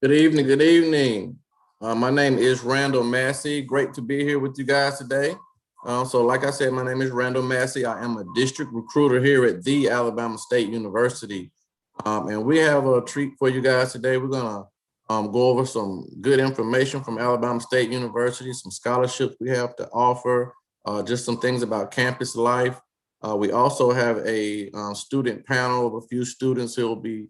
Good evening, good evening. My name is Randall Massey. Great to be here with you guys today. So like I said, my name is Randall Massey. I am a district recruiter here at the Alabama State University. And we have a treat for you guys today. We're gonna go over some good information from Alabama State University, some scholarships we have to offer, just some things about campus life. We also have a student panel of a few students who will be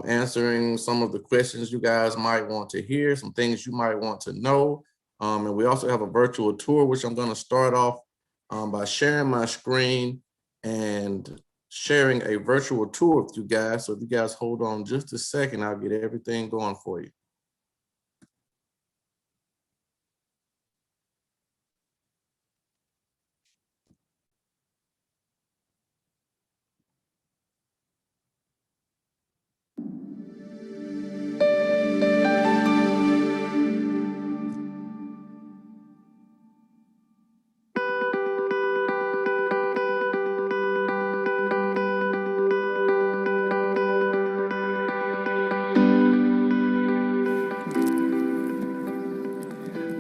answering some of the questions you guys might want to hear, some things you might want to know. And we also have a virtual tour, which I'm going to start off by sharing my screen and sharing a virtual tour with you guys. So if you guys hold on just a second, I'll get everything going for you.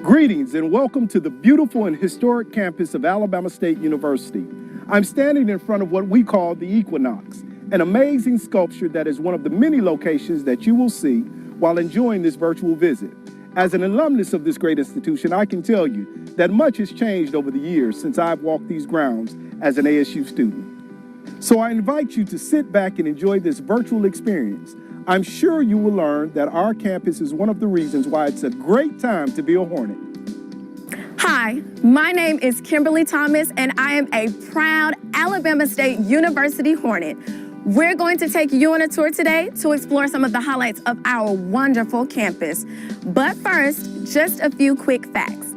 Greetings and welcome to the beautiful and historic campus of Alabama State University. I'm standing in front of what we call the Equinox, an amazing sculpture that is one of the many locations that you will see while enjoying this virtual visit. As an alumnus of this great institution, I can tell you that much has changed over the years since I've walked these grounds as an ASU student. So I invite you to sit back and enjoy this virtual experience. I'm sure you will learn that our campus is one of the reasons why it's a great time to be a Hornet. Hi, my name is Kimberly Thomas, and I am a proud Alabama State University Hornet. We're going to take you on a tour today to explore some of the highlights of our wonderful campus. But first, just a few quick facts.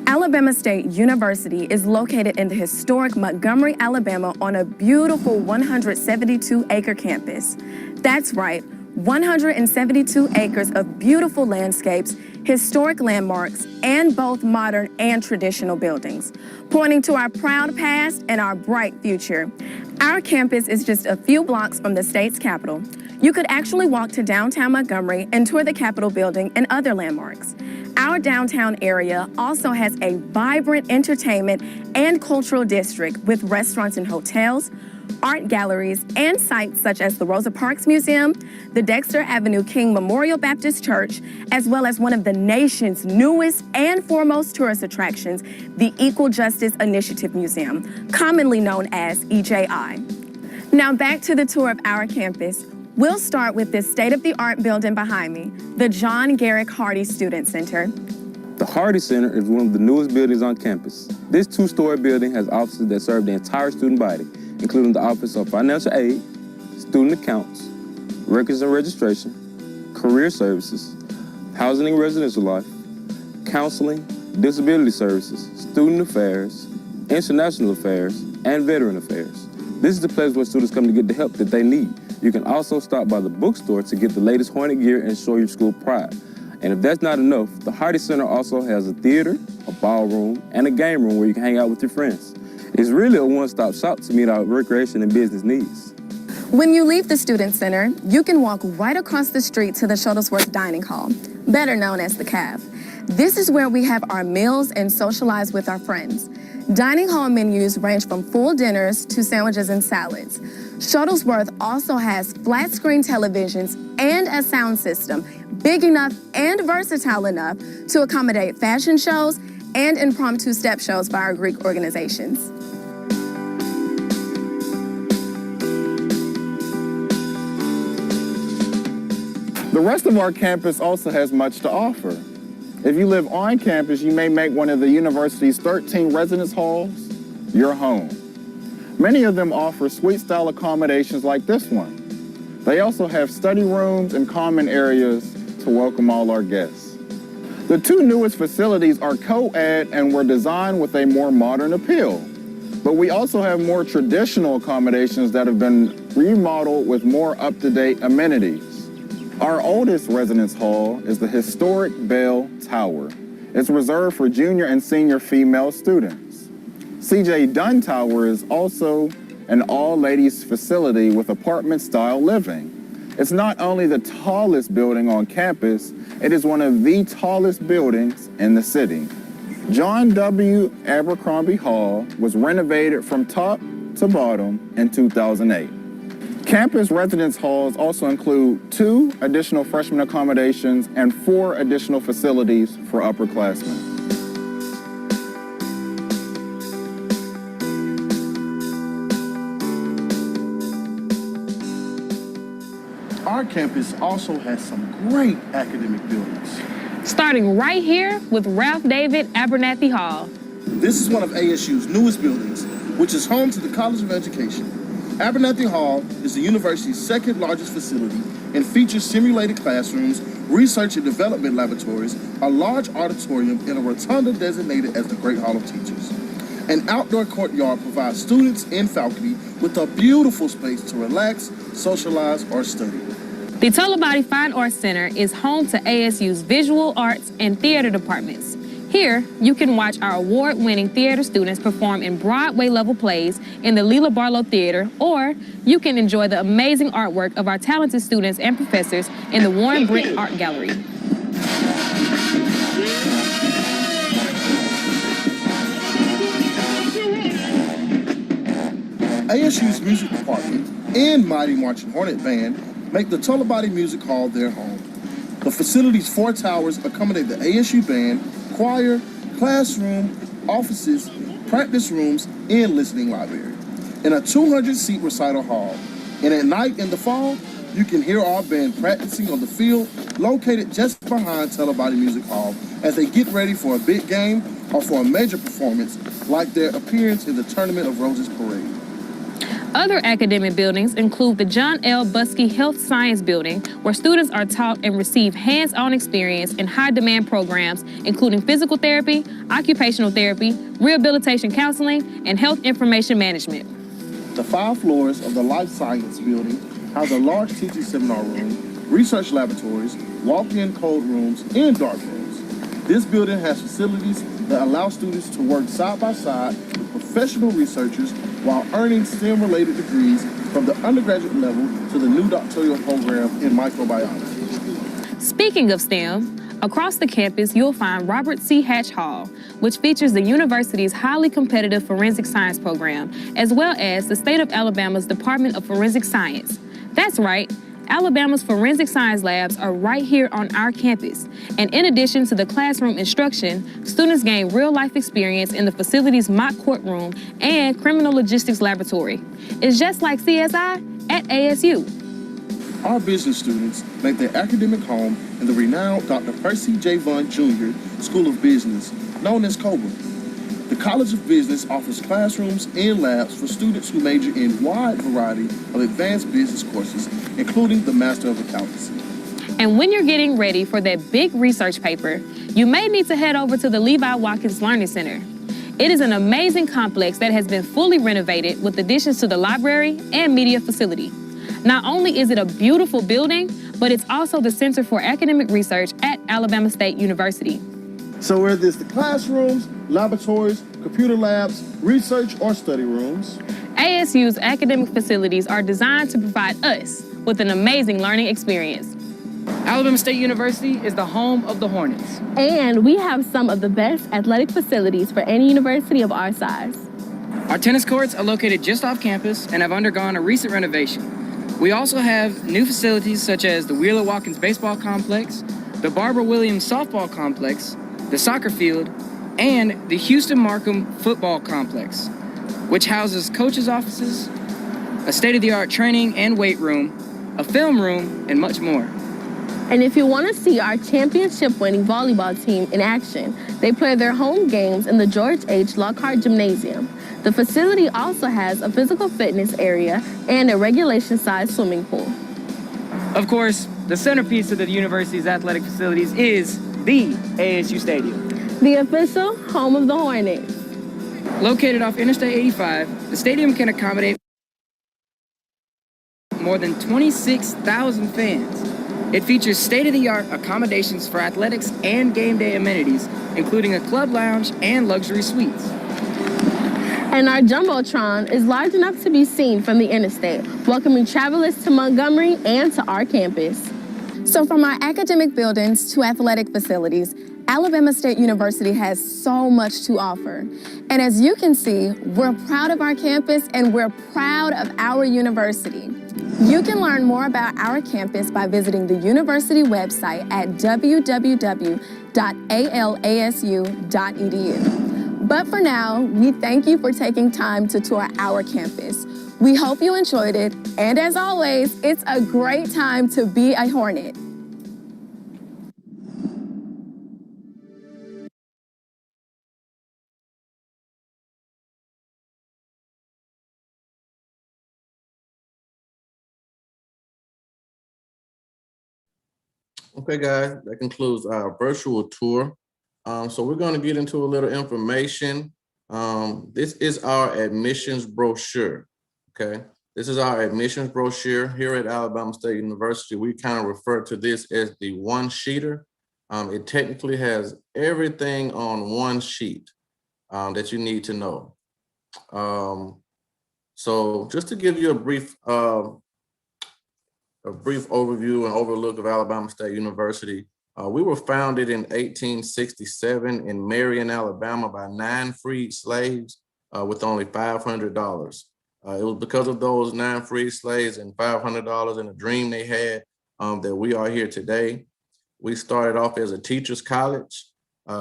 Alabama State University is located in the historic Montgomery, Alabama on a beautiful 172-acre campus. That's right, 172 acres of beautiful landscapes, historic landmarks, and both modern and traditional buildings, pointing to our proud past and our bright future. Our campus is just a few blocks from the state's capital. You could actually walk to downtown Montgomery and tour the Capitol building and other landmarks. Our downtown area also has a vibrant entertainment and cultural district with restaurants and hotels, art galleries, and sites such as the Rosa Parks Museum, the Dexter Avenue King Memorial Baptist Church, as well as one of the nation's newest and foremost tourist attractions, the Equal Justice Initiative Museum, commonly known as EJI. Now back to the tour of our campus. We'll start with this state-of-the-art building behind me, the John Garrick Hardy Student Center. The Hardy Center is one of the newest buildings on campus. This two-story building has offices that serve the entire student body, including the Office of Financial Aid, Student Accounts, Records and Registration, Career Services, Housing and Residential Life, Counseling, Disability Services, Student Affairs, International Affairs, and Veteran Affairs. This is the place where students come to get the help that they need. You can also stop by the bookstore to get the latest Hornet gear and show your school pride. And if that's not enough, the Hardy Center also has a theater, a ballroom, and a game room where you can hang out with your friends. It's really a one-stop shop to meet our recreation and business needs. When you leave the Student Center, you can walk right across the street to the Shuttlesworth Dining Hall, better known as the CAV. This is where we have our meals and socialize with our friends. Dining hall menus range from full dinners to sandwiches and salads. Shuttlesworth also has flat-screen televisions and a sound system big enough and versatile enough to accommodate fashion shows and impromptu step shows by our Greek organizations. The rest of our campus also has much to offer. If you live on campus, you may make one of the university's 13 residence halls your home. Many of them offer suite-style accommodations like this one. They also have study rooms and common areas to welcome all our guests. The two newest facilities are co-ed and were designed with a more modern appeal. But we also have more traditional accommodations that have been remodeled with more up-to-date amenities. Our oldest residence hall is the historic Bell Tower. It's reserved for junior and senior female students. C.J. Dunn Tower is also an all-ladies facility with apartment-style living. It's not only the tallest building on campus, it is one of the tallest buildings in the city. John W. Abercrombie Hall was renovated from top to bottom in 2008. Campus residence halls also include 2 additional freshman accommodations and 4 additional facilities for upperclassmen. Our campus also has some great academic buildings. Starting right here with Ralph David Abernathy Hall. This is one of ASU's newest buildings, which is home to the College of Education. Abernathy Hall is the university's 2nd largest facility and features simulated classrooms, research and development laboratories, a large auditorium, and a rotunda designated as the Great Hall of Teachers. An outdoor courtyard provides students and faculty with a beautiful space to relax, socialize, or study. The Tullabody Fine Arts Center is home to ASU's visual arts and theater departments. Here, you can watch our award-winning theater students perform in Broadway-level plays in the Leela Barlow Theater, or you can enjoy the amazing artwork of our talented students and professors in the Warren Britt Art Gallery. ASU's music department and Mighty Marching Hornet Band make the Tullabody Music Hall their home. The facility's 4 towers accommodate the ASU band, choir, classroom, offices, practice rooms, and listening library. In a 200-seat recital hall. And at night in the fall, you can hear our band practicing on the field located just behind Tullabody Music Hall as they get ready for a big game or for a major performance like their appearance in the Tournament of Roses Parade. Other academic buildings include the John L. Buskey Health Science Building, where students are taught and receive hands-on experience in high-demand programs, including physical therapy, occupational therapy, rehabilitation counseling, and health information management. The 5 floors of the Life Science Building house a large teaching seminar room, research laboratories, walk-in code rooms, and dark rooms. This building has facilities that allow students to work side by side with professional researchers while earning STEM-related degrees from the undergraduate level to the new doctoral program in microbiology. Speaking of STEM, across the campus you'll find Robert C. Hatch Hall, which features the university's highly competitive forensic science program, as well as the state of Alabama's Department of Forensic Science. That's right, Alabama's forensic science labs are right here on our campus. And in addition to the classroom instruction, students gain real-life experience in the facility's mock courtroom and criminal logistics laboratory. It's just like CSI at ASU. Our business students make their academic home in the renowned Dr. Percy J. Vaughn Jr. School of Business, known as COBRA. The College of Business offers classrooms and labs for students who major in a wide variety of advanced business courses, including the Master of Accountancy. And when you're getting ready for that big research paper, you may need to head over to the Levi Watkins Learning Center. It is an amazing complex that has been fully renovated with additions to the library and media facility. Not only is it a beautiful building, but it's also the Center for Academic Research at Alabama State University. So whether it's the classrooms, laboratories, computer labs, research, or study rooms, ASU's academic facilities are designed to provide us with an amazing learning experience. Alabama State University is the home of the Hornets. And we have some of the best athletic facilities for any university of our size. Our tennis courts are located just off campus and have undergone a recent renovation. We also have new facilities such as the Wheeler Watkins Baseball Complex, the Barbara Williams Softball Complex, the soccer field, and the Houston Markham Football Complex, which houses coaches' offices, a state-of-the-art training and weight room, a film room, and much more. And if you want to see our championship-winning volleyball team in action, they play their home games in the George H. Lockhart Gymnasium. The facility also has a physical fitness area and a regulation-sized swimming pool. Of course, the centerpiece of the university's athletic facilities is the ASU Stadium. The official home of the Hornets. Located off Interstate 85, the stadium can accommodate more than 26,000 fans. It features state-of-the-art accommodations for athletics and game day amenities, including a club lounge and luxury suites. And our Jumbotron is large enough to be seen from the interstate, welcoming travelers to Montgomery and to our campus. So from our academic buildings to athletic facilities, Alabama State University has so much to offer. And as you can see, we're proud of our campus and we're proud of our university. You can learn more about our campus by visiting the university website at www.alasu.edu. But for now, we thank you for taking time to tour our campus. We hope you enjoyed it, and as always, it's a great time to be a Hornet. Okay, guys, that concludes our virtual tour. So we're going to get into a little information. This is our admissions brochure, okay? This is our admissions brochure here at Alabama State University. We kind of refer to this as the one-sheeter. It technically has everything on one sheet that you need to know. So just to give you a brief overview and overlook of Alabama State University, we were founded in 1867 in Marion, Alabama by 9 freed slaves with only $500. It was because of those 9 freed slaves and $500 and a dream they had that we are here today. We started off as a teacher's college,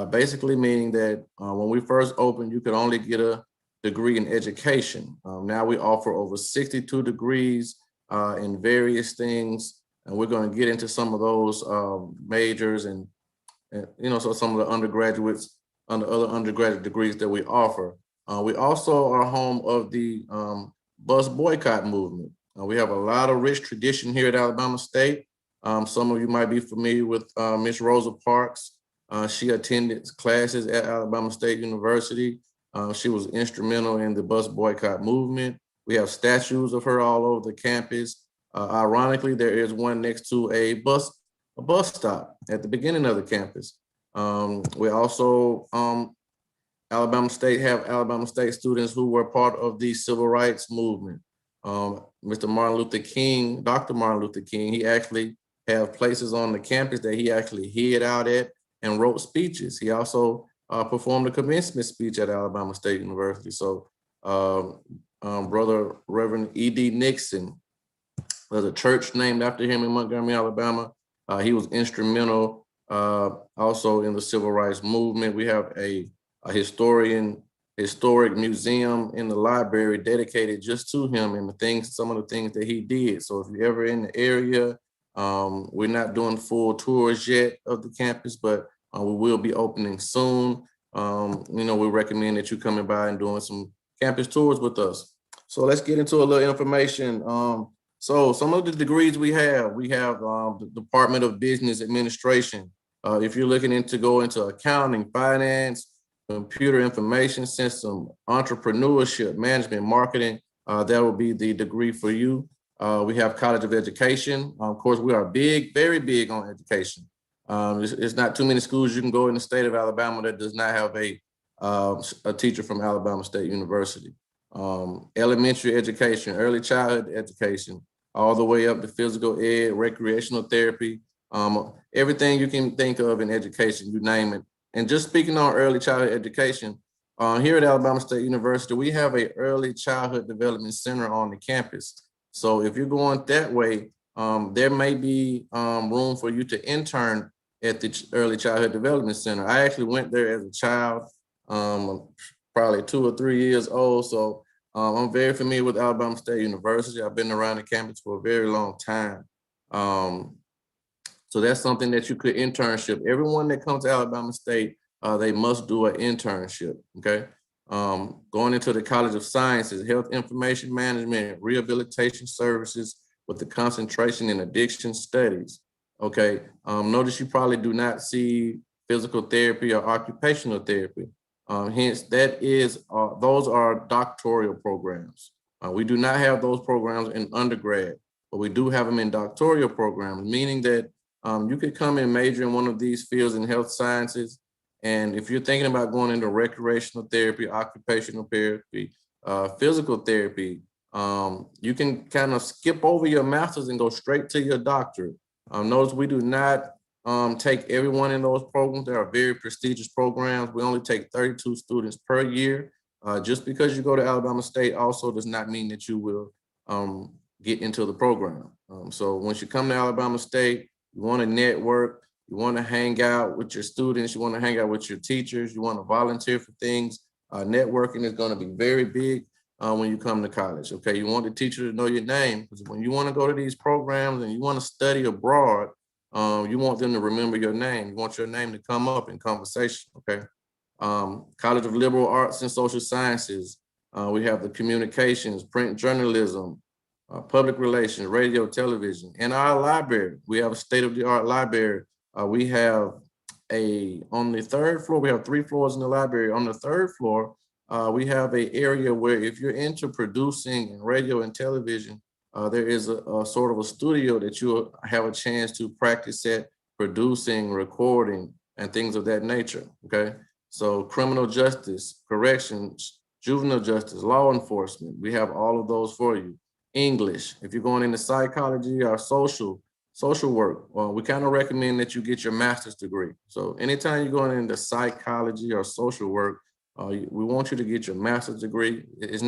basically meaning that when we first opened, you could only get a degree in education. Now we offer over 62 degrees in various things, and we're going to get into some of those majors and so some of the undergraduates and the other undergraduate degrees that we offer. We also are home of the bus boycott movement. We have a lot of rich tradition here at Alabama State. Some of you might be familiar with Miss Rosa Parks. She attended classes at Alabama State University. She was instrumental in the bus boycott movement. We have statues of her all over the campus. Ironically, there is one next to a bus stop at the beginning of the campus. We also, Alabama State students who were part of the civil rights movement. Mr. Martin Luther King, Dr. Martin Luther King, he actually have places on the campus that he actually hid out at and wrote speeches. He also performed a commencement speech at Alabama State University. So Brother Reverend E.D. Nixon, there's a church named after him in Montgomery, Alabama. He was instrumental also in the civil rights movement. We have a historic museum in the library dedicated just to him and some of the things that he did. So if you're ever in the area, we're not doing full tours yet of the campus, but we will be opening soon. We recommend that you coming by and doing some campus tours with us. So let's get into a little information. So some of the degrees we have the Department of Business Administration. If you're looking to go into accounting, finance, computer information system, entrepreneurship, management, marketing, that will be the degree for you. We have College of Education. Of course, we are very big on education. It's not too many schools you can go in the state of Alabama that does not have a teacher from Alabama State University. Elementary education, early childhood education, all the way up to physical ed, recreational therapy, everything you can think of in education, you name it. And just speaking on early childhood education, here at Alabama State University, we have an early childhood development center on the campus. So if you're going that way, there may be room for you to intern at the Early Childhood Development Center. I actually went there as a child, probably 2 or 3 years old. So I'm very familiar with Alabama State University. I've been around the campus for a very long time. So that's something that you could internship. Everyone that comes to Alabama State, they must do an internship, okay? Going into the College of Sciences, Health Information Management, Rehabilitation Services with the concentration in addiction studies, okay? Notice you probably do not see physical therapy or occupational therapy. Hence, those are doctoral programs. We do not have those programs in undergrad, but we do have them in doctoral programs, meaning that you could come and major in one of these fields in health sciences, And if you're thinking about going into recreational therapy, occupational therapy, physical therapy, you can kind of skip over your master's and go straight to your doctorate. Notice we do not take everyone in those programs. They are very prestigious programs. We only take 32 students per year. Just because you go to Alabama State also does not mean that you will get into the program. So once you come to Alabama State, you want to network, you want to hang out with your students, you want to hang out with your teachers, you want to volunteer for things. Networking is going to be very big when you come to college. Okay, you want the teacher to know your name, because when you want to go to these programs and you want to study abroad, you want them to remember your name. You want your name to come up in conversation. Okay. College of Liberal Arts and Social Sciences. We have the communications, print journalism, public relations, radio, television. In our library, we have a state-of-the-art library. We have on the third floor, we have 3 floors in the library. On the third floor, we have an area where if you're into producing and radio and television, there is a sort of a studio that you'll have a chance to practice at producing, recording, and things of that nature, okay? So criminal justice, corrections, juvenile justice, law enforcement, we have all of those for you. English, if you're going into psychology or social work, well, we kind of recommend that you get your master's degree. So anytime you're going into psychology or social work, we want you to get your master's degree. It's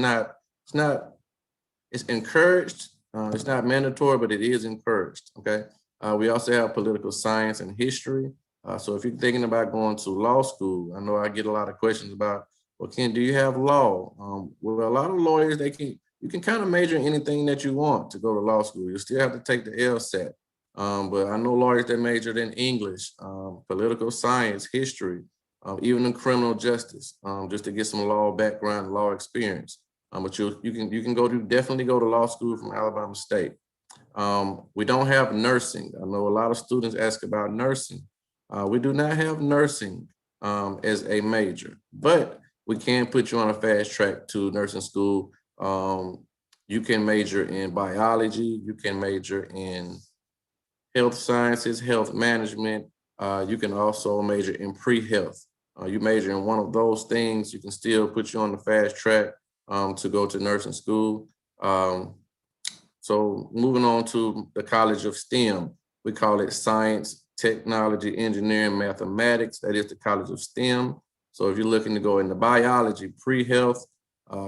encouraged. It's not mandatory, but it is encouraged, okay? We also have political science and history. So if you're thinking about going to law school, I know I get a lot of questions about, well, Ken, do you have law? Well, a lot of lawyers, you can kind of major in anything that you want to go to law school. You still have to take the LSAT. But I know lawyers that majored in English, political science, history, even in criminal justice, just to get some law background, law experience. But you can definitely go to law school from Alabama State. We don't have nursing. I know a lot of students ask about nursing. We do not have nursing as a major, but we can put you on a fast track to nursing school. You can major in biology. You can major in health sciences, health management. You can also major in pre-health. You major in one of those things, you can still put you on the fast track to go to nursing school. So moving on to the College of STEM, we call it Science, Technology, Engineering, Mathematics. That is the College of STEM. So if you're looking to go into biology, pre-health,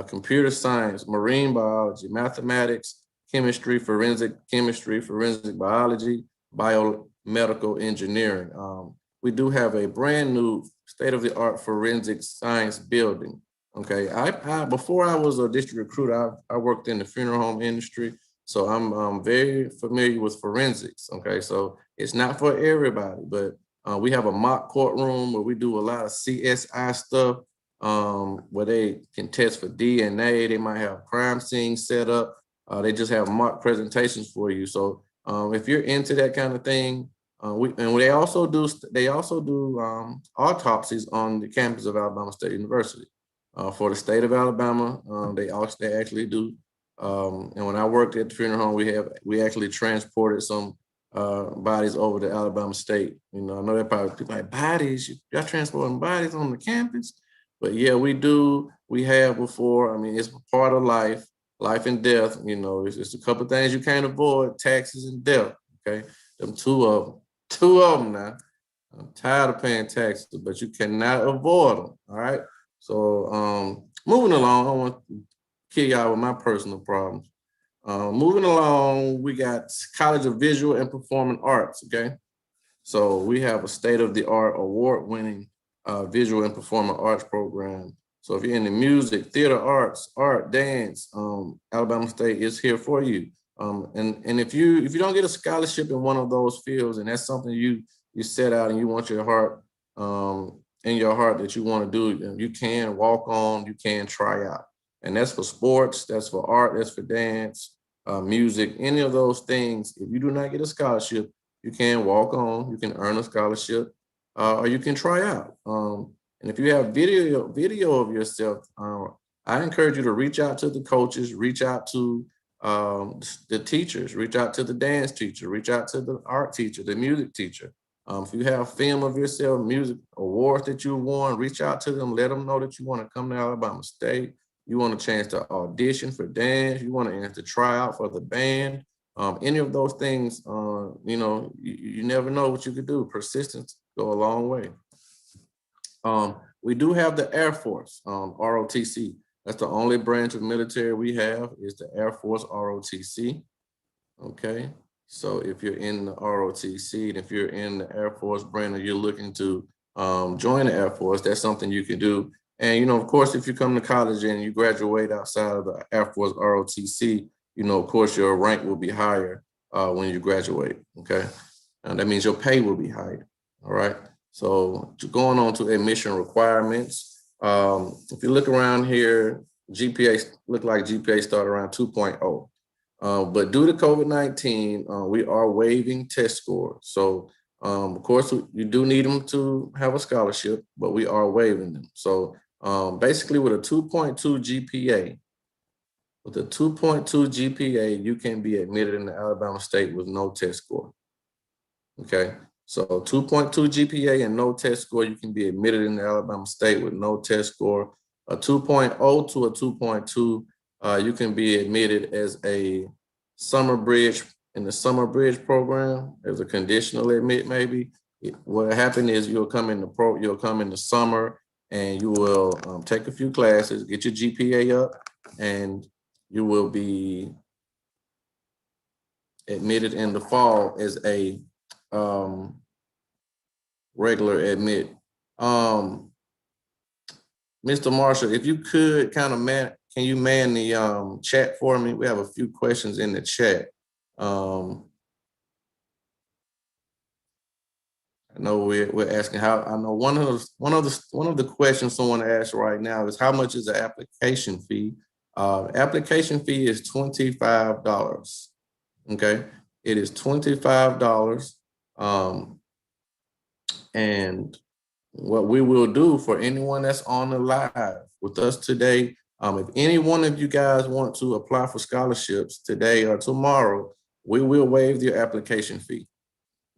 computer science, marine biology, mathematics, chemistry, forensic biology, biomedical engineering. We do have a brand new state-of-the-art forensic science building. Okay, before I was a district recruiter, I worked in the funeral home industry. So I'm very familiar with forensics, okay? So it's not for everybody, but we have a mock courtroom where we do a lot of CSI stuff, where they can test for DNA. They might have crime scenes set up. They just have mock presentations for you. So if you're into that kind of thing, they also do autopsies on the campus of Alabama State University. For the state of Alabama, they actually do. And when I worked at the funeral home, we actually transported some bodies over to Alabama State. You know, I know that probably people like, bodies, y'all transporting bodies on the campus? But yeah, we do. We have before. I mean, it's part of life and death. You know, it's a couple of things you can't avoid: taxes and death. Okay, them two of them now. I'm tired of paying taxes, but you cannot avoid them. All right. So moving along, I want to kill y'all with my personal problems. Moving along, we got College of Visual and Performing Arts, okay? So we have a state-of-the-art award-winning visual and performing arts program. So if you're in the music, theater arts, art, dance, Alabama State is here for you. And if you don't get a scholarship in one of those fields, and that's something you set out and you want your heart, in your heart that you want to do, you can walk on, you can try out. And that's for sports, that's for art, that's for dance, music, any of those things. If you do not get a scholarship, you can walk on, you can earn a scholarship, or you can try out. And if you have video of yourself, I encourage you to reach out to the coaches, reach out to the teachers, reach out to the dance teacher, reach out to the art teacher, the music teacher. If you have film of yourself, music awards that you won, reach out to them, let them know that you want to come to Alabama State. You want a chance to audition for dance. You want to try out for the band. Any of those things, you know, you never know what you could do. Persistence go a long way. We do have the Air Force, ROTC. That's the only branch of military we have is the Air Force ROTC. Okay, so if you're in the ROTC, and if you're in the Air Force branch, or you're looking to join the Air Force, that's something you can do. And, you know, of course, if you come to college and you graduate outside of the Air Force ROTC, you know, of course, your rank will be higher when you graduate, okay? And that means your pay will be higher, all right? So going on to admission requirements, if you look around here, GPA look like GPA start around 2.0. But due to COVID-19, we are waiving test scores. So of course, you do need them to have a scholarship, but we are waiving them. So basically with a 2.2 GPA, you can be admitted into Alabama State with no test score. Okay, so 2.2 GPA and no test score, you can be admitted into Alabama State with no test score. A 2.0 to a 2.2, you can be admitted as a summer bridge in the summer bridge program as a conditional admit. Maybe what happened is you'll come in the summer and you will take a few classes, get your GPA up, and you will be admitted in the fall as a regular admit. Mr. Marshall, if you could kind of can you man the chat for me? We have a few questions in the chat. I know we're asking how. I know one of the questions someone asked right now is how much is the application fee? Application fee is $25. Okay, it is $25. And what we will do for anyone that's on the live with us today, if any one of you guys want to apply for scholarships today or tomorrow, we will waive your application fee.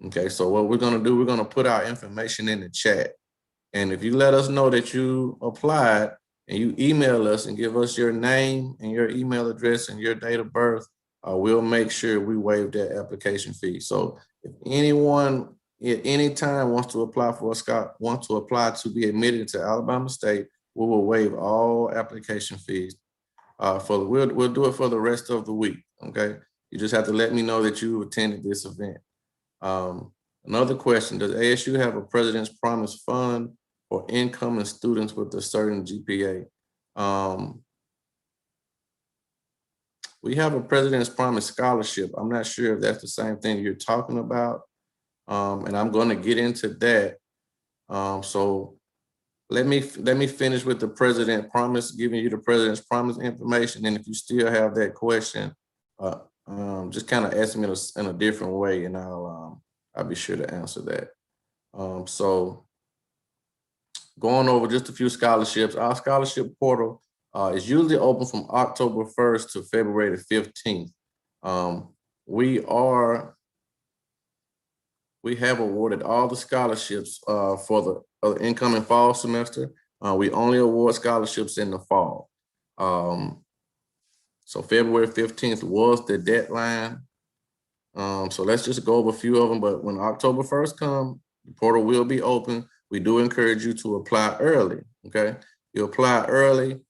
Okay, so what we're gonna do, we're gonna put our information in the chat. And if you let us know that you applied and you email us and give us your name and your email address and your date of birth, we'll make sure we waive that application fee. So if anyone at any time wants to apply to be admitted to Alabama State, we will waive all application fees. We'll do it for the rest of the week. Okay, you just have to let me know that you attended this event. Another question: does ASU have a President's Promise Fund for incoming students with a certain GPA? We have a President's Promise Scholarship. I'm not sure if that's the same thing you're talking about. And I'm going to get into that. So let me finish with the President Promise, giving you the President's Promise information. And if you still have that question, just kind of ask me in a different way, and I'll be sure to answer that. So going over just a few scholarships, our scholarship portal is usually open from October 1st to February the 15th. We have awarded all the scholarships for the incoming fall semester. We only award scholarships in the fall. So February 15th was the deadline. So let's just go over a few of them. But when October 1st comes, the portal will be open. We do encourage you to apply early, okay? You apply early,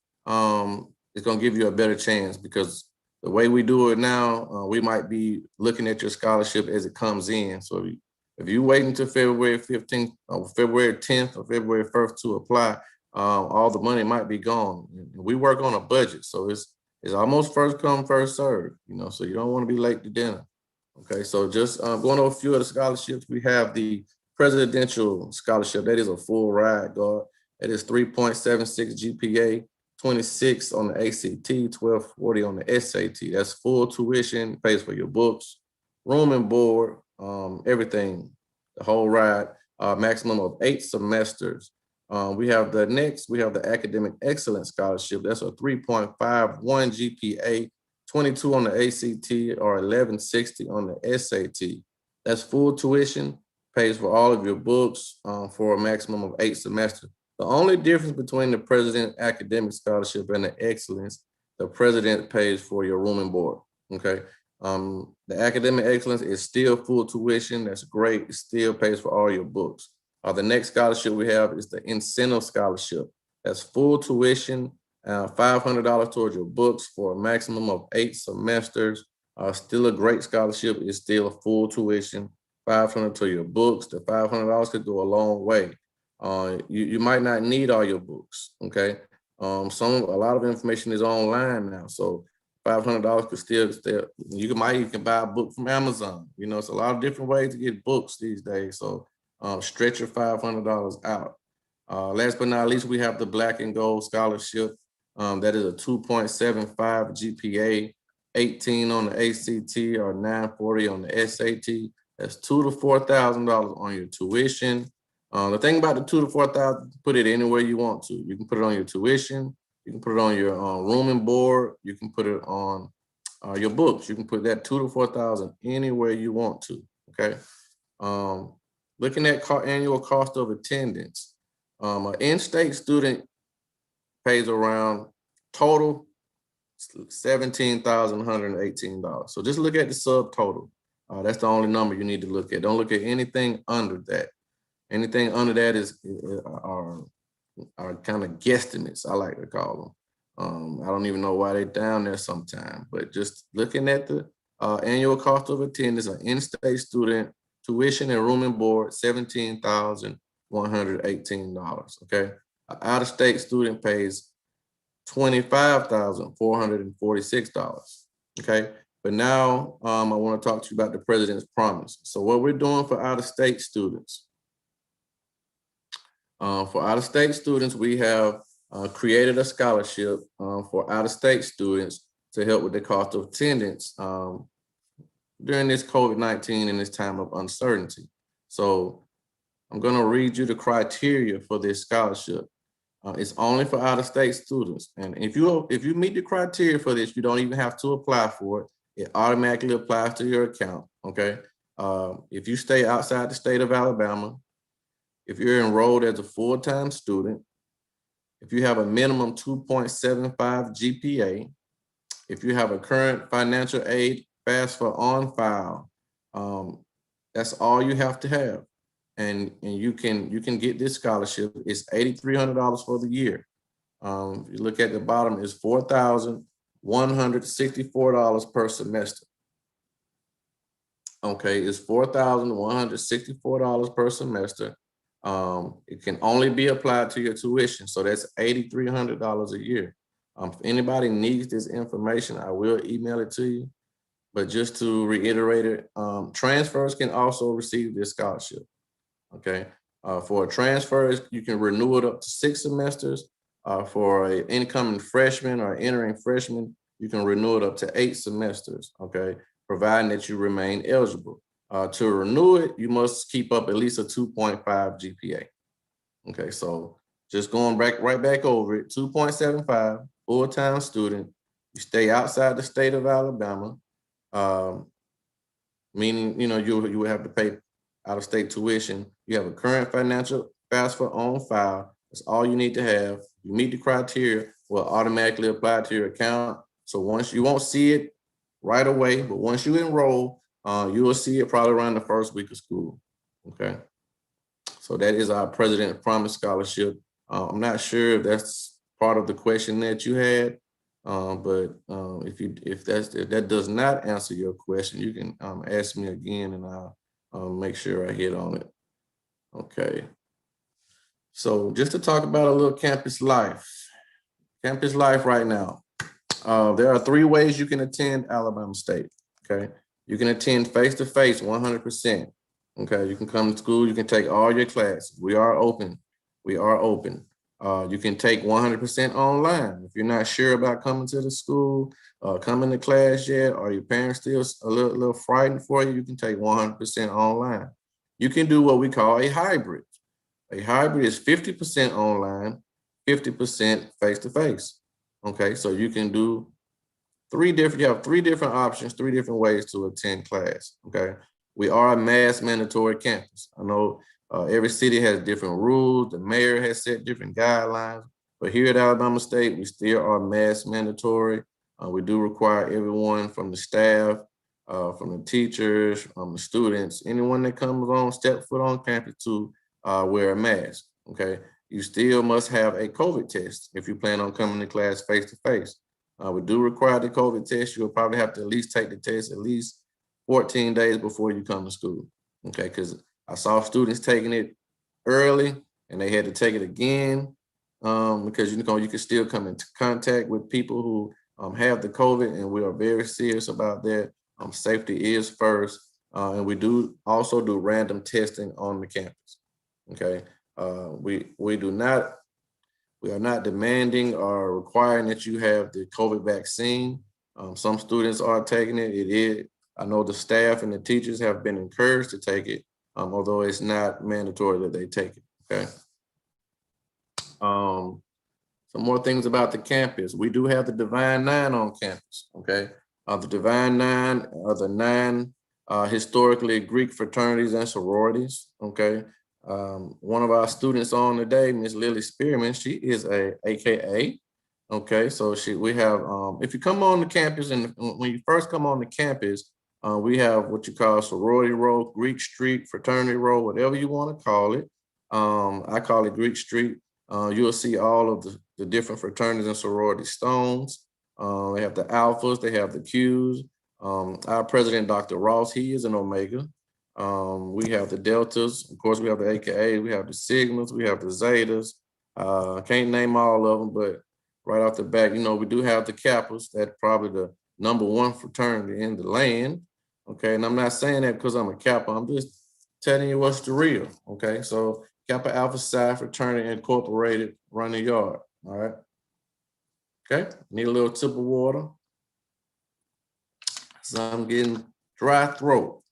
it's gonna give you a better chance, because the way we do it now, we might be looking at your scholarship as it comes in. So if you wait until February 15th, or February 10th, or February 1st to apply, all the money might be gone. We work on a budget, so it's almost first come, first serve, so you don't want to be late to dinner. Okay, so just going over a few of the scholarships, we have the Presidential Scholarship. That is a full ride, guard. That is 3.76 GPA, 26 on the ACT, 1240 on the SAT. That's full tuition, pays for your books, room and board, everything, the whole ride, maximum of 8 semesters. We have the Academic Excellence Scholarship. That's a 3.51 GPA, 22 on the ACT, or 1160 on the SAT. That's full tuition, pays for all of your books for a maximum of 8 semesters. The only difference between the President Academic Scholarship and the Excellence, the President pays for your room and board, okay? The Academic Excellence is still full tuition. That's great. It still pays for all your books. The next scholarship we have is the Incentive Scholarship. That's full tuition, $500 towards your books for a maximum of 8 semesters. Still a great scholarship. It's still a full tuition, $500 to your books. The $500 could go a long way. You might not need all your books, okay? A lot of information is online now, so $500 could still you can buy a book from Amazon. You know, it's a lot of different ways to get books these days. So stretch your $500 out. Last but not least, we have the Black and Gold Scholarship. That is a 2.75 GPA, 18 on the ACT or 940 on the SAT. That's $2,000 to $4,000 on your tuition. The thing about the $2,000 to $4,000, put it anywhere you want to. You can put it on your tuition. You can put it on your room and board. You can put it on your books. You can put that $2,000 to $4,000 anywhere you want to. Okay. Looking at annual cost of attendance, an in-state student pays around total $17,118. So just look at the subtotal. That's the only number you need to look at. Don't look at anything under that. Anything under that are kind of guesstimates, I like to call them. I don't even know why they're down there sometimes, but just looking at the annual cost of attendance, an in-state student, tuition and room and board, $17,118, okay? An out-of-state student pays $25,446, okay? But now I want to talk to you about the President's Promise. So what we're doing for out-of-state students, we have created a scholarship for out-of-state students to help with the cost of attendance during this COVID-19 and this time of uncertainty. So I'm going to read you the criteria for this scholarship. It's only for out-of-state students. And if you meet the criteria for this, you don't even have to apply for it. It automatically applies to your account, okay? If you stay outside the state of Alabama, if you're enrolled as a full-time student, if you have a minimum 2.75 GPA, if you have a current financial aid FAFSA on file, that's all you have to have. And you can get this scholarship. It's $8,300 for the year. If you look at the bottom, it's $4,164 per semester. Okay, it's $4,164 per semester. It can only be applied to your tuition. So that's $8,300 a year. If anybody needs this information, I will email it to you. But just to reiterate it, transfers can also receive this scholarship. Okay, for a transfer, you can renew it up to 6 semesters. For an incoming freshman or entering freshman, you can renew it up to 8 semesters. Okay, providing that you remain eligible. To renew it, you must keep up at least a 2.5 GPA. Okay, so just going right back over it, 2.75, full-time student, you stay outside the state of Alabama, meaning, you would have to pay out-of-state tuition. You have a current financial FAFSA on file. That's all you need to have. You meet the criteria, will automatically apply to your account. So once you won't see it right away, but once you enroll, you will see it probably around the first week of school, okay? So that is our President's Promise Scholarship. I'm not sure if that's part of the question that you had, but if that does not answer your question, you can ask me again and I'll make sure I hit on it. Okay. So just to talk about a little campus life. Campus life right now. There are 3 ways you can attend Alabama State, okay? You can attend face-to-face 100%. Okay, you can come to school, you can take all your classes. We are open. You can take 100% online. If you're not sure about coming to the school, coming to class yet, or your parents still a little frightened for you, you can take 100% online. You can do what we call a hybrid. A hybrid is 50% online, 50% face-to-face. Okay, so you can do you have 3 different options, 3 different ways to attend class, okay? we are a mask mandatory campus. I know every city has different rules. The mayor has set different guidelines, but here at Alabama State, we still are mask mandatory. We do require everyone from the staff, from the teachers, from the students, anyone that comes on, step foot on campus to wear a mask, okay? You still must have a COVID test if you plan on coming to class face-to-face. We do require the COVID test. You'll probably have to at least take the test at least 14 days before you come to school, okay? Because I saw students taking it early and they had to take it again because you can still come into contact with people who have the COVID, and we are very serious about that. Safety is first, and we do also do random testing on the campus, okay? We are not demanding or requiring that you have the COVID vaccine. Some students are taking it. I know the staff and the teachers have been encouraged to take it, although it's not mandatory that they take it, okay? Some more things about the campus. We do have the Divine Nine on campus, okay? The Divine Nine are the 9 historically Greek fraternities and sororities, okay? One of our students on today, Miss Lily Spearman, she is a AKA, okay? So we have, if you come on the campus, and when you first come on the campus, we have what you call sorority row, Greek street, fraternity row, whatever you want to call it. I call it Greek street. You'll see all of the different fraternities and sorority stones. They have the alphas, they have the Qs. Our president, Dr. Ross, he is an Omega. We have the deltas. Of course, we have the AKA, we have the sigmas, we have the zetas. Can't name all of them, but right off the bat, we do have the kappas. That's probably the #1 fraternity in the land. Okay, and I'm not saying that because I'm a Kappa. I'm just telling you what's the real. Okay, so Kappa Alpha Psi Fraternity Incorporated run the yard. All right. Okay, need a little sip of water. So I'm getting dry throat.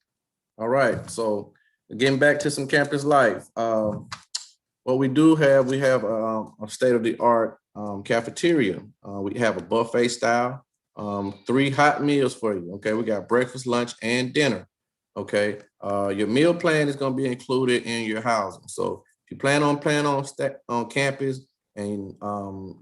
All right, so getting back to some campus life. What we do have, we have a state-of-the-art cafeteria. We have a buffet style, 3 hot meals for you. Okay, we got breakfast, lunch, and dinner. Okay, your meal plan is going to be included in your housing. So if you plan on campus and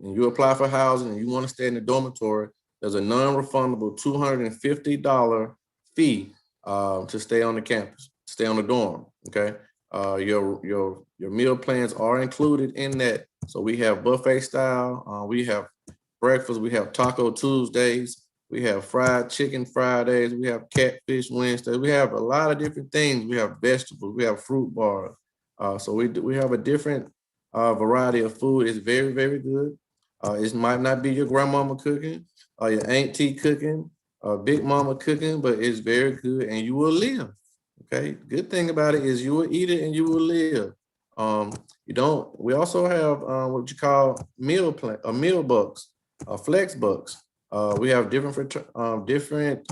you apply for housing and you want to stay in the dormitory, there's a non-refundable $250 fee to stay on the campus, stay on the dorm. Okay, your meal plans are included in that. So we have buffet style. We have breakfast. We have Taco Tuesdays. We have fried chicken Fridays. We have catfish Wednesdays. We have a lot of different things. We have vegetables. We have fruit bars. So we have a different variety of food. It's very, very good. It might not be your grandmama cooking or your auntie cooking or big mama cooking, but it's very good and you will live. Okay. Good thing about it is you will eat it and you will live. We also have what you call meal bucks, flex bucks. We have different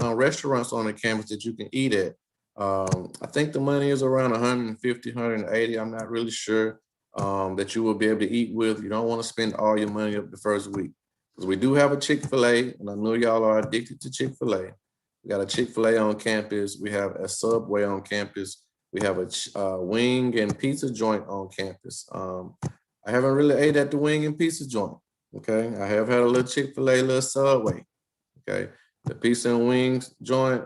restaurants on the campus that you can eat at. I think the money is around 150, 180. I'm not really sure that you will be able to eat with. You don't want to spend all your money up the first week. Because we do have a Chick-fil-A, and I know y'all are addicted to Chick-fil-A. We got a Chick-fil-A on campus. We have a Subway on campus. We have a wing and pizza joint on campus. I haven't really ate at the wing and pizza joint. Okay, I have had a little Chick-fil-A, little Subway. Okay, the pizza and wings joint,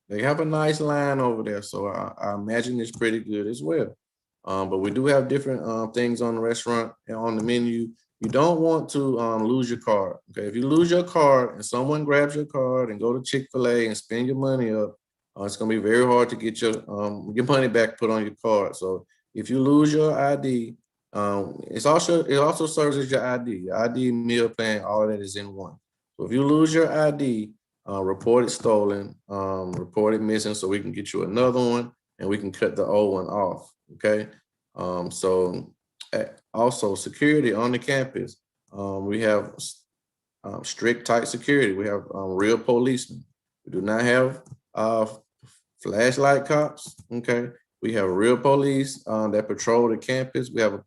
they have a nice line over there, so I imagine it's pretty good as well. But we do have different things on the restaurant and on the menu. You don't want to lose your card. Okay, if you lose your card and someone grabs your card and go to Chick-fil-A and spend your money up, it's gonna be very hard to get your money back put on your card. So if you lose your ID, it also serves as your ID. Your ID, meal plan, all of that is in one. So if you lose your ID, report it stolen, report it missing, so we can get you another one and we can cut the old one off. Okay. Also security on the campus. We have strict, tight security. We have real policemen. We do not have flashlight cops. Okay. We have real police that patrol the campus. We have a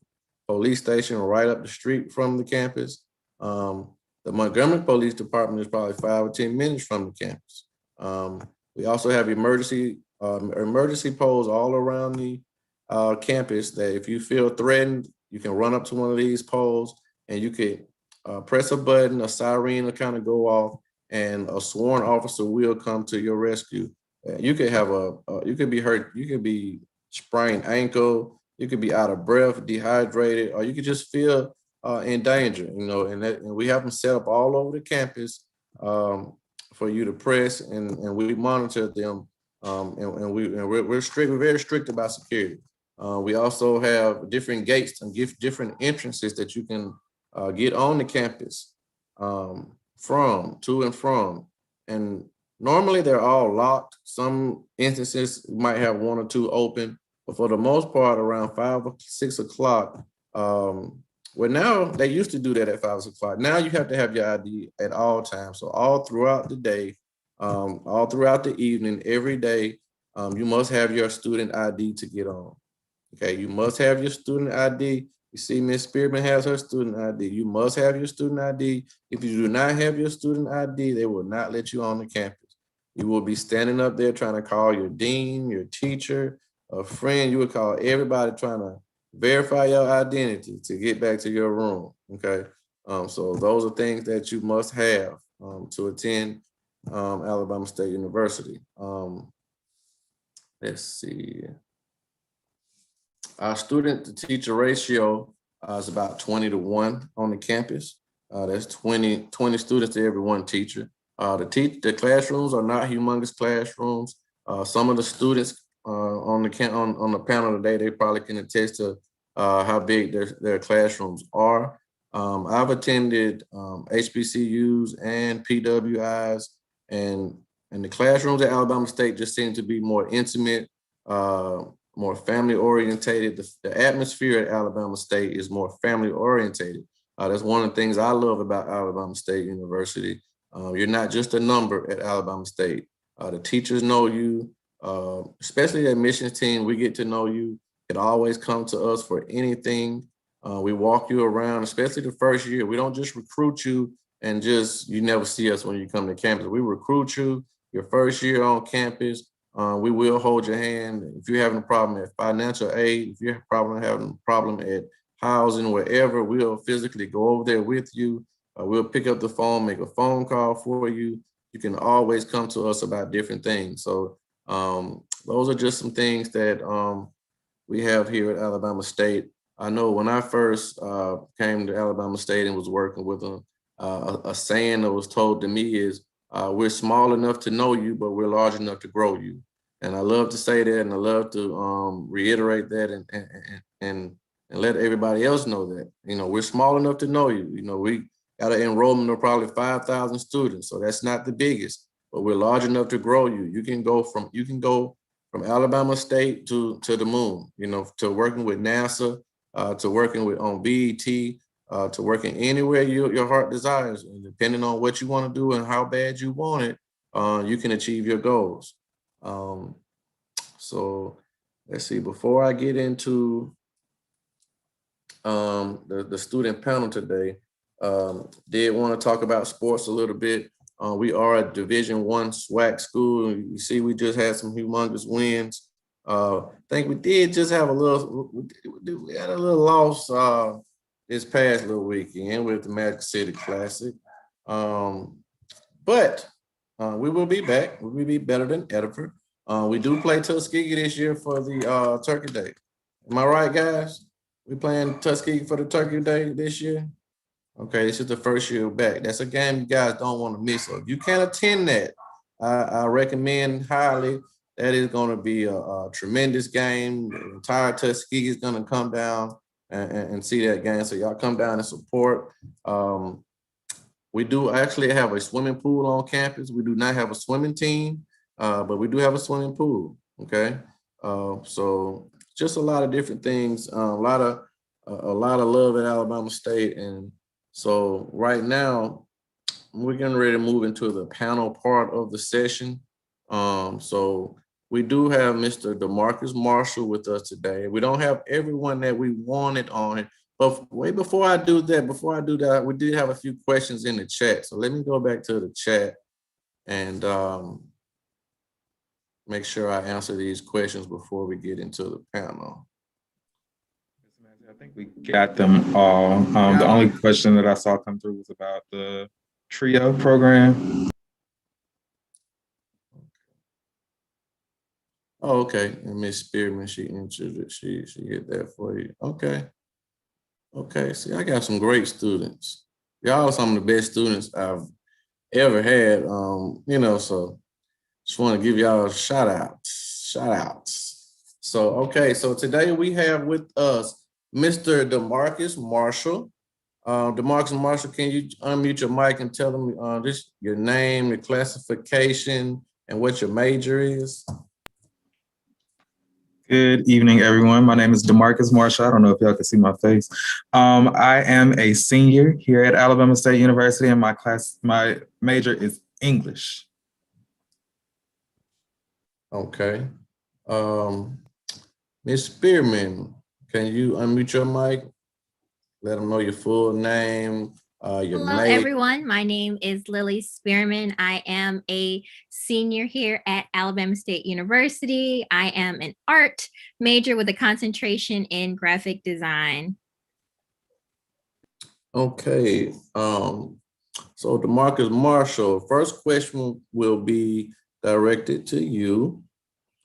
police station right up the street from the campus. The Montgomery Police Department is probably 5 or 10 minutes from the campus. We also have emergency emergency poles all around the campus that if you feel threatened, you can run up to one of these poles and you could press a button, a siren will kind of go off, and a sworn officer will come to your rescue. You could have you could be hurt, you could be sprained ankle, you could be out of breath, dehydrated, or you could just feel in danger, and we have them set up all over the campus for you to press, and we monitor them, and we're very strict about security. We also have different gates and different entrances that you can get on the campus to and from. And normally they're all locked. Some instances might have one or two open, but for the most part, around 5 or 6 o'clock, well, now they used to do that at 5 o'clock. Now you have to have your ID at all times. So all throughout the day, all throughout the evening, every day, you must have your student ID to get on. Okay, you must have your student ID. You see, Ms. Spearman has her student ID. You must have your student ID. If you do not have your student ID, they will not let you on the campus. You will be standing up there trying to call your dean, your teacher, a friend. You would call everybody trying to verify your identity to get back to your room. Okay, so those are things that you must have to attend Alabama State University. Let's see. Our student-to-teacher ratio is about 20 to 1 on the campus. That's 20 students to every one teacher. The classrooms are not humongous classrooms. Some of the students on the panel today, they probably can attest to how big their classrooms are. I've attended HBCUs and PWIs, and the classrooms at Alabama State just seem to be more intimate, more family orientated. The atmosphere at Alabama State is more family orientated. That's one of the things I love about Alabama State University. You're not just a number at Alabama State. The teachers know you, especially the admissions team. We get to know you. It always come to us for anything. We walk you around, especially the first year. We don't just recruit you and you never see us when you come to campus. We recruit you your first year on campus. We will hold your hand. If you're having a problem at financial aid, if you're having a problem at housing, wherever, we'll physically go over there with you. We'll pick up the phone, make a phone call for you. You can always come to us about different things. So those are just some things that we have here at Alabama State. I know when I first came to Alabama State and was working with them, a saying that was told to me is, we're small enough to know you, but we're large enough to grow you. And I love to say that, and I love to reiterate that and let everybody else know that, we're small enough to know you. We got an enrollment of probably 5,000 students, so that's not the biggest, but we're large enough to grow you. You can go from Alabama State to the moon, to working with NASA, to working on BET, to working anywhere your heart desires. And depending on what you want to do and how bad you want it, you can achieve your goals. So let's see, before I get into the student panel today, did want to talk about sports a little bit. We are a Division I SWAC school. You see, we just had some humongous wins. I think we did just have we had a little loss this past little weekend with the Magic City Classic. But we will be back. We will be better than ever. We do play Tuskegee this year for the Turkey Day. Am I right, guys? We playing Tuskegee for the Turkey Day this year? Okay, this is the first year back. That's a game you guys don't want to miss. So if you can attend that, I recommend highly. That is going to be a tremendous game. The entire Tuskegee is going to come down and see that game. So y'all come down and support. We do actually have a swimming pool on campus. We do not have a swimming team, but we do have a swimming pool. Okay, so just a lot of different things. A lot of love at Alabama State, and so right now we're getting ready to move into the panel part of the session. So we do have Mr. DeMarcus Marshall with us today. We don't have everyone that we wanted on it, but wait, before I do that, we did have a few questions in the chat. So let me go back to the chat and make sure I answer these questions before we get into the panel. I think we got them all. The only question that I saw come through was about the TRIO program. Oh, okay. And Miss Spearman, she answered it. She hit that for you. Okay. Okay. See, I got some great students. Y'all are some of the best students I've ever had. You know, so just want to give y'all shout outs. So, okay. So today we have with us Mr. DeMarcus Marshall. DeMarcus Marshall, can you unmute your mic and tell them just your name, your classification, and what your major is? Good evening, everyone. My name is DeMarcus Marshall. I don't know if y'all can see my face. I am a senior here at Alabama State University, and my major is English. Okay. Ms. Spearman, can you unmute your mic? Let them know your full name, your Hello, major. everyone. My name is Lily Spearman. I am a senior here at Alabama State University. I am an art major with a concentration in graphic design. Okay. So DeMarcus Marshall, first question will be directed to you.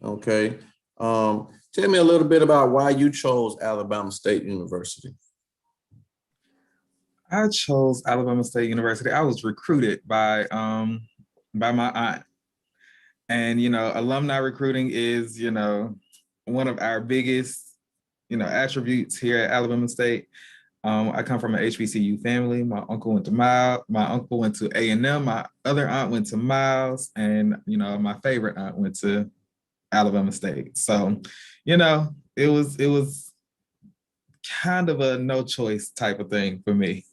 Okay. Tell me a little bit about why you chose Alabama State University. I chose Alabama State University. I was recruited by my aunt. And, you know, alumni recruiting is, you know, one of our biggest, you know, attributes here at Alabama State. I come from an HBCU family. My uncle went to Miles, my uncle went to A&M, my other aunt went to Miles, and, you know, my favorite aunt went to Alabama State. So, you know, it was kind of a no choice type of thing for me.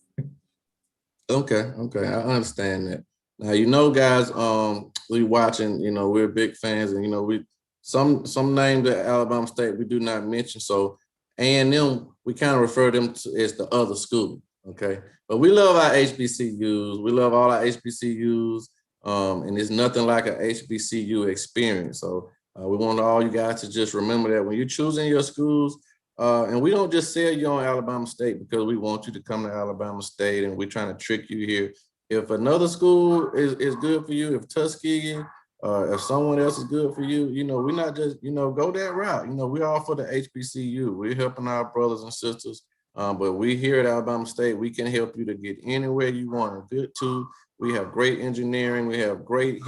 Okay, I understand that. Now, you know, guys, we watching, you know, we're big fans, and, you know, we some names at Alabama State we do not mention. So A&M, we kind of refer them to as the other school, okay? But we love our HBCUs. We love all our HBCUs, and it's nothing like an HBCU experience. So we want all you guys to just remember that when you're choosing your schools, and we don't just sell you on Alabama State because we want you to come to Alabama State and we're trying to trick you here. If another school is good for you, if Tuskegee, if someone else is good for you, you know, we're not just, you know, go that route. You know, we're all for the HBCU. We're helping our brothers and sisters. But we here at Alabama State, we can help you to get anywhere you want to get to. We have great engineering. We have great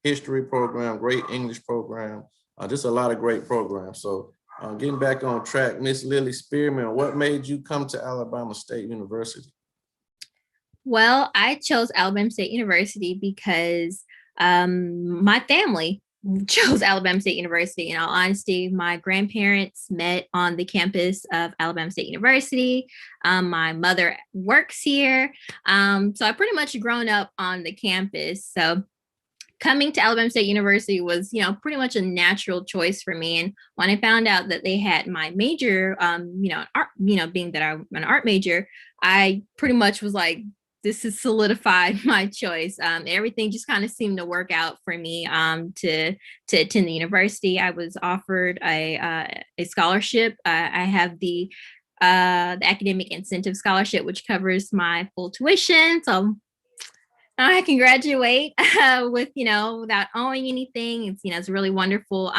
history program, great English program, just a lot of great programs. So getting back on track, Miss Lily Spearman, what made you come to Alabama State University? Well, I chose Alabama State University because my family chose Alabama State University. In all honesty, my grandparents met on the campus of Alabama State University. My mother works here. So I pretty much grown up on the campus. So coming to Alabama State University was, you know, pretty much a natural choice for me. And when I found out that they had my major, you know, art, you know, being that I'm an art major, I pretty much was like, this has solidified my choice. Everything just kind of seemed to work out for me to attend the university. I was offered a scholarship. I have the academic incentive scholarship, which covers my full tuition. So I can graduate with, you know, without owing anything. It's, you know, it's a really wonderful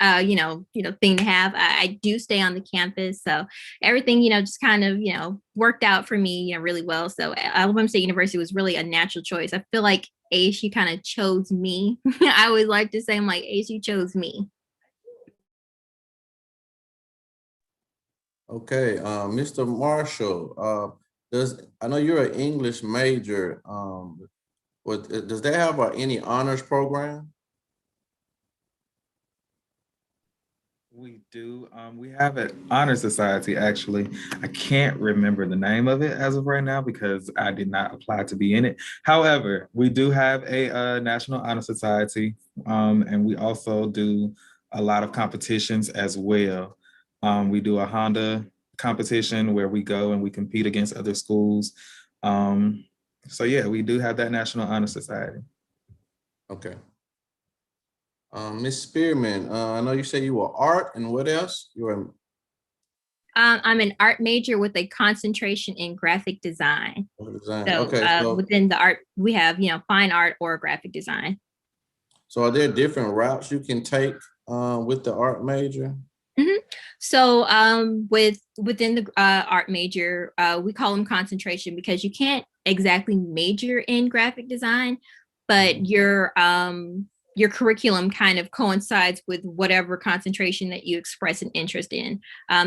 you know, thing to have. I do stay on the campus, so everything, you know, just kind of, you know, worked out for me, you know, really well. So Alabama State University was really a natural choice. I feel like ASU kind of chose me. I always like to say, I'm like, ASU chose me. Okay, Mr. Marshall, I know you're an English major. Does that have any honors program? We do. We have an honor society, actually. I can't remember the name of it as of right now because I did not apply to be in it. However, we do have a National Honor Society, and we also do a lot of competitions as well. We do a Honda competition where we go and we compete against other schools. So yeah, we do have that National Honor Society. Okay. Miss Spearman, I know you said you were art, and what else? You were I'm an art major with a concentration in graphic design. design. So Okay, so within the art, we have, fine art or graphic design. are there different routes you can take with the art major? Mhm. So within the art major, we call them concentration because you can't exactly major in graphic design, but your curriculum kind of coincides with whatever concentration that you express an interest in.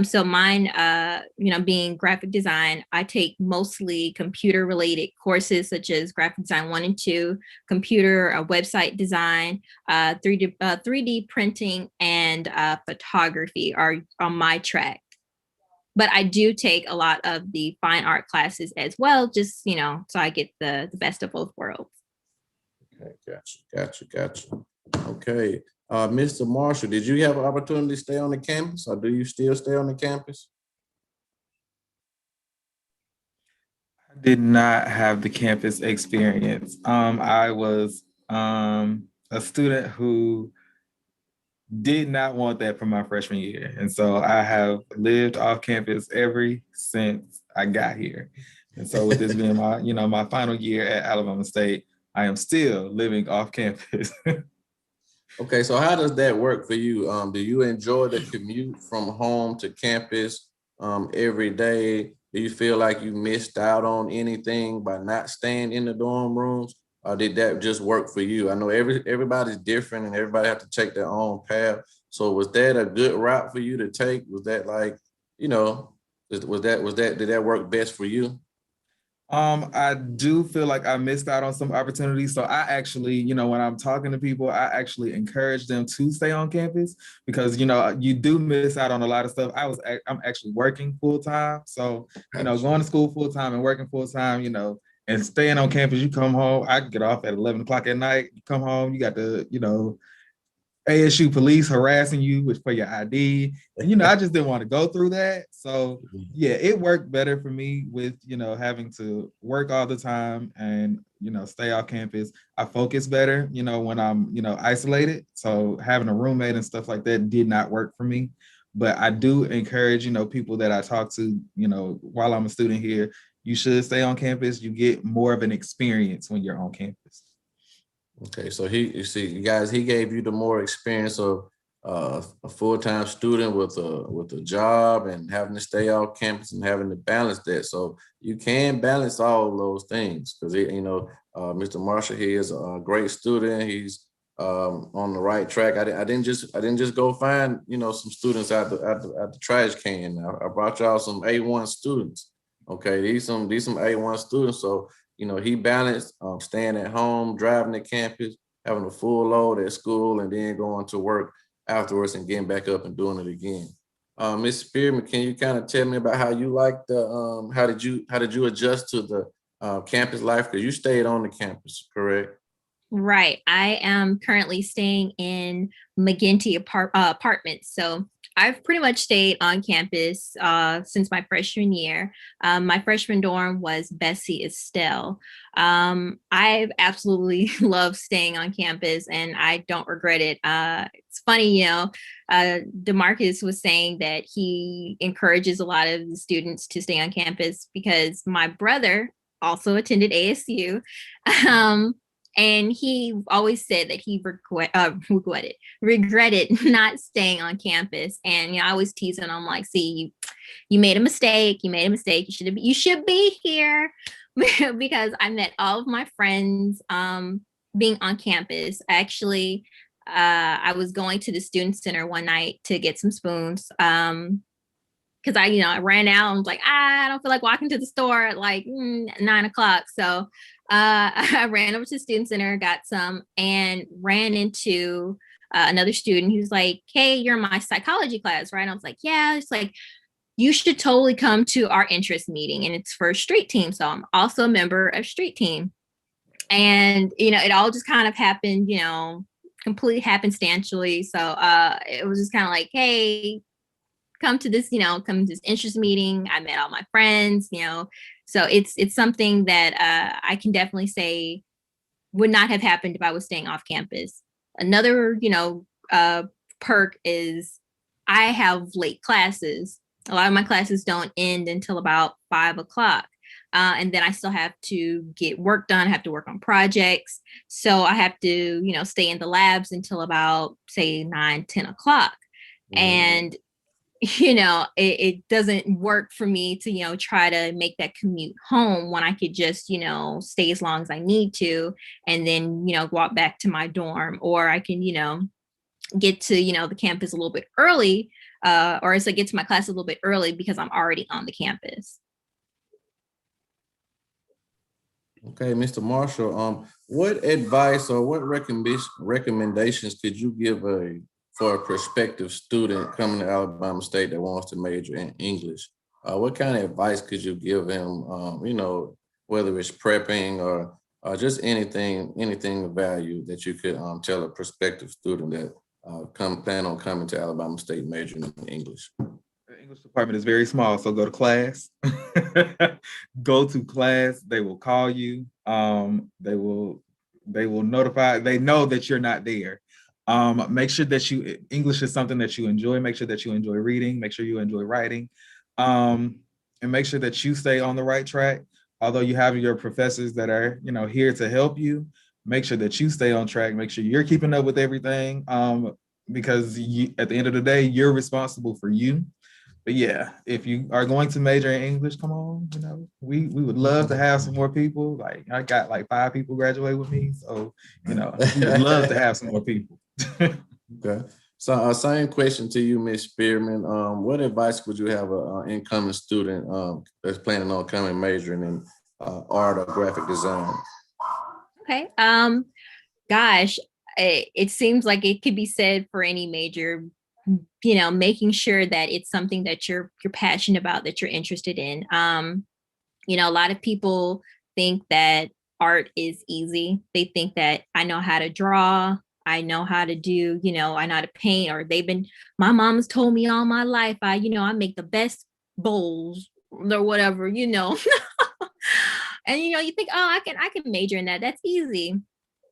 So mine, being graphic design, I take mostly computer related courses such as graphic design 1 and 2, computer website design, 3D printing, and photography are on my track. But I do take a lot of the fine art classes as well, just, so I get the best of both worlds. Okay, gotcha. Okay, Mr. Marshall, did you have an opportunity to stay on the campus, or do you still stay on the campus? I did not have the campus experience. I was a student who did not want that for my freshman year. And so I have lived off campus ever since I got here. And so with this being my, my final year at Alabama State, I am still living off campus. Okay, so how does that work for you? Do you enjoy the commute from home to campus every day? Do you feel like you missed out on anything by not staying in the dorm rooms? Or did that just work for you? I know everybody's different and everybody have to take their own path. So was that a good route for you to take? Was that like, did that work best for you? I do feel like I missed out on some opportunities. So I actually, when I'm talking to people, I actually encourage them to stay on campus because, you do miss out on a lot of stuff. I'm actually working full time. So, going to school full time and working full time, and staying on campus, you come home, I get off at 11 o'clock at night, you come home, you got the, ASU police harassing you for your ID. And, I just didn't want to go through that. So yeah, it worked better for me with, having to work all the time and, stay off campus. I focus better, when I'm, isolated. So having a roommate and stuff like that did not work for me. But I do encourage, people that I talk to, while I'm a student here, you should stay on campus. You get more of an experience when you're on campus. Okay, so you guys, he gave you the more experience of a full-time student with a job and having to stay off campus and having to balance that. So you can balance all those things because Mr. Marshall here is a great student. He's on the right track. I didn't just go find some students out the trash can. I brought y'all some A1 students. Okay, these some A1 students. So he balanced staying at home, driving to campus, having a full load at school, and then going to work afterwards and getting back up and doing it again. Ms. Spearman, can you kind of tell me about how you like how did you adjust to the campus life? Because you stayed on the campus, correct? Right. I am currently staying in McGinty apartments. So I've pretty much stayed on campus since my freshman year. My freshman dorm was Bessie Estelle. I've absolutely loved staying on campus and I don't regret it. It's funny, DeMarcus was saying that he encourages a lot of the students to stay on campus because my brother also attended ASU. And he always said that he regretted not staying on campus. And I always tease him. I'm like, see, you made a mistake. You should be here because I met all of my friends being on campus. Actually, I was going to the student center one night to get some spoons. Because I ran out. I was like, I don't feel like walking to the store at like 9 o'clock. So I ran over to the student center, got some, and ran into another student who's like, hey, you're in my psychology class, right? And I was like, yeah. It's like, you should totally come to our interest meeting. And it's for street team. So I'm also a member of street team. And, it all just kind of happened, completely happenstantially. So it was just kind of like, hey, come to this interest meeting. I met all my friends, so it's something that I can definitely say would not have happened if I was staying off campus. Another, perk is I have late classes. A lot of my classes don't end until about 5 o'clock. And then I still have to get work done. I have to work on projects. So I have to, stay in the labs until about, say, 9, 10 o'clock. And, it doesn't work for me to, try to make that commute home when I could just, stay as long as I need to and then, walk back to my dorm, or I can, get to, the campus a little bit early, or as I get to my class a little bit early because I'm already on the campus. Okay, Mr. Marshall, what advice or what recommendations could you give for a prospective student coming to Alabama State that wants to major in English? What kind of advice could you give them, whether it's prepping or just anything of value that you could tell a prospective student that plan on coming to Alabama State majoring in English? The English department is very small, so go to class. Go to class. They will call you. They will notify. They know that you're not there. Make sure that English is something that you enjoy. Make sure that you enjoy reading. Make sure you enjoy writing, and make sure that you stay on the right track. Although you have your professors that are here to help you, make sure that you stay on track. Make sure you're keeping up with everything, because at the end of the day, you're responsible for you. But yeah, if you are going to major in English, come on, we would love to have some more people. Like I got like 5 people graduate with me, so we would love to have some more people. Okay. So same question to you, Ms. Spearman. What advice would you have an incoming student that's planning on coming majoring in art or graphic design? Okay. Gosh, it seems like it could be said for any major, making sure that it's something that you're passionate about, that you're interested in. A lot of people think that art is easy. They think that I know how to draw, I know how to do, I know how to paint, or my mom's told me all my life, I make the best bowls or whatever, And, you think, oh, I can major in that. That's easy.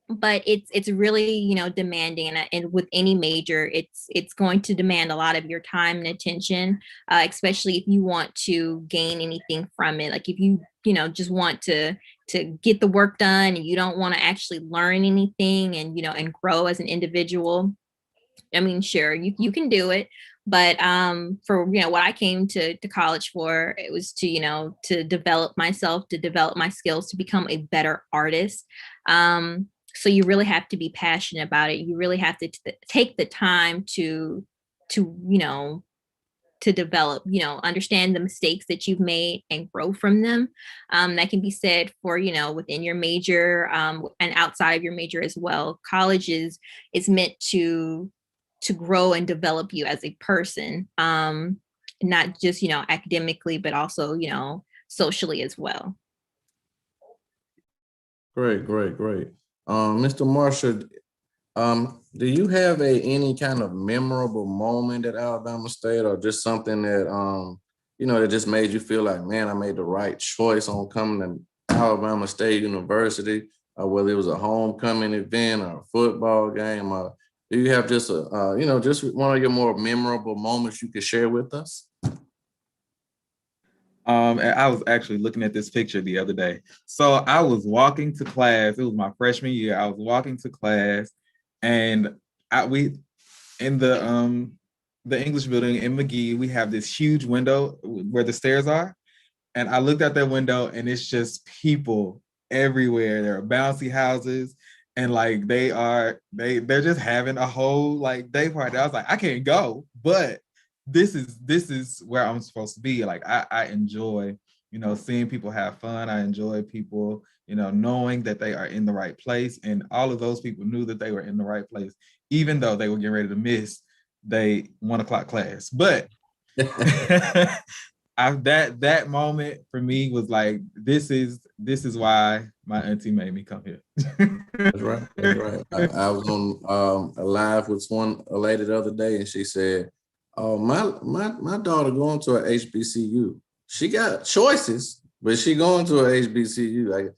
But it's really, demanding. And with any major, it's going to demand a lot of your time and attention, especially if you want to gain anything from it. Like if you, just want to get the work done and you don't want to actually learn anything and, and grow as an individual. I mean, sure, you can do it. But for what I came to college for, it was to to develop myself, to develop my skills, to become a better artist. So you really have to be passionate about it. You really have to take the time to develop, understand the mistakes that you've made and grow from them. That can be said for, within your major and outside of your major as well. College is meant to grow and develop you as a person, not just, academically, but also, socially as well. Great. Mr. Marshall, do you have any kind of memorable moment at Alabama State, or just something that, that just made you feel like, man, I made the right choice on coming to Alabama State University, whether it was a homecoming event or a football game, or do you have just just one of your more memorable moments you could share with us? And I was actually looking at this picture the other day. So I was walking to class. It was my freshman year. I was walking to class, and we in the English building in McGee, we have this huge window where the stairs are. And I looked out that window, and it's just people everywhere. There are bouncy houses, and like they're just having a whole like day party. I was like, I can't go, but this is where I'm supposed to be. Like I enjoy, seeing people have fun. I enjoy people, knowing that they are in the right place. And all of those people knew that they were in the right place, even though they were getting ready to miss their 1 o'clock class. But that moment for me was like, this is why my auntie made me come here. That's right. I was on a live with a lady the other day, and she said, oh, my daughter going to a HBCU. She got choices, but she going to a HBCU. Like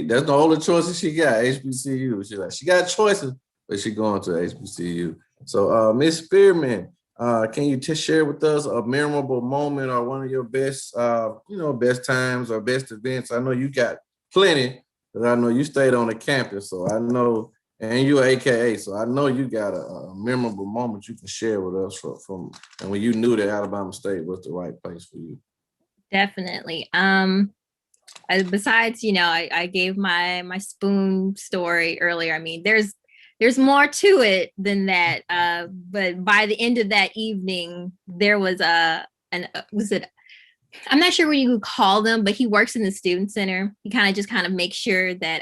that's the only choices she got, HBCU. She got choices, but she going to HBCU. So, Miss Spearman, can you share with us a memorable moment or one of your best, best times or best events? I know you got plenty, but I know you stayed on the campus, so I know, and you're AKA, so I know you got a memorable moment you can share with us from and when you knew that Alabama State was the right place for you. Definitely. Besides, I gave my spoon story earlier. I mean, there's more to it than that. But by the end of that evening, there was I'm not sure what you would call them, but he works in the student center. He kind of makes sure that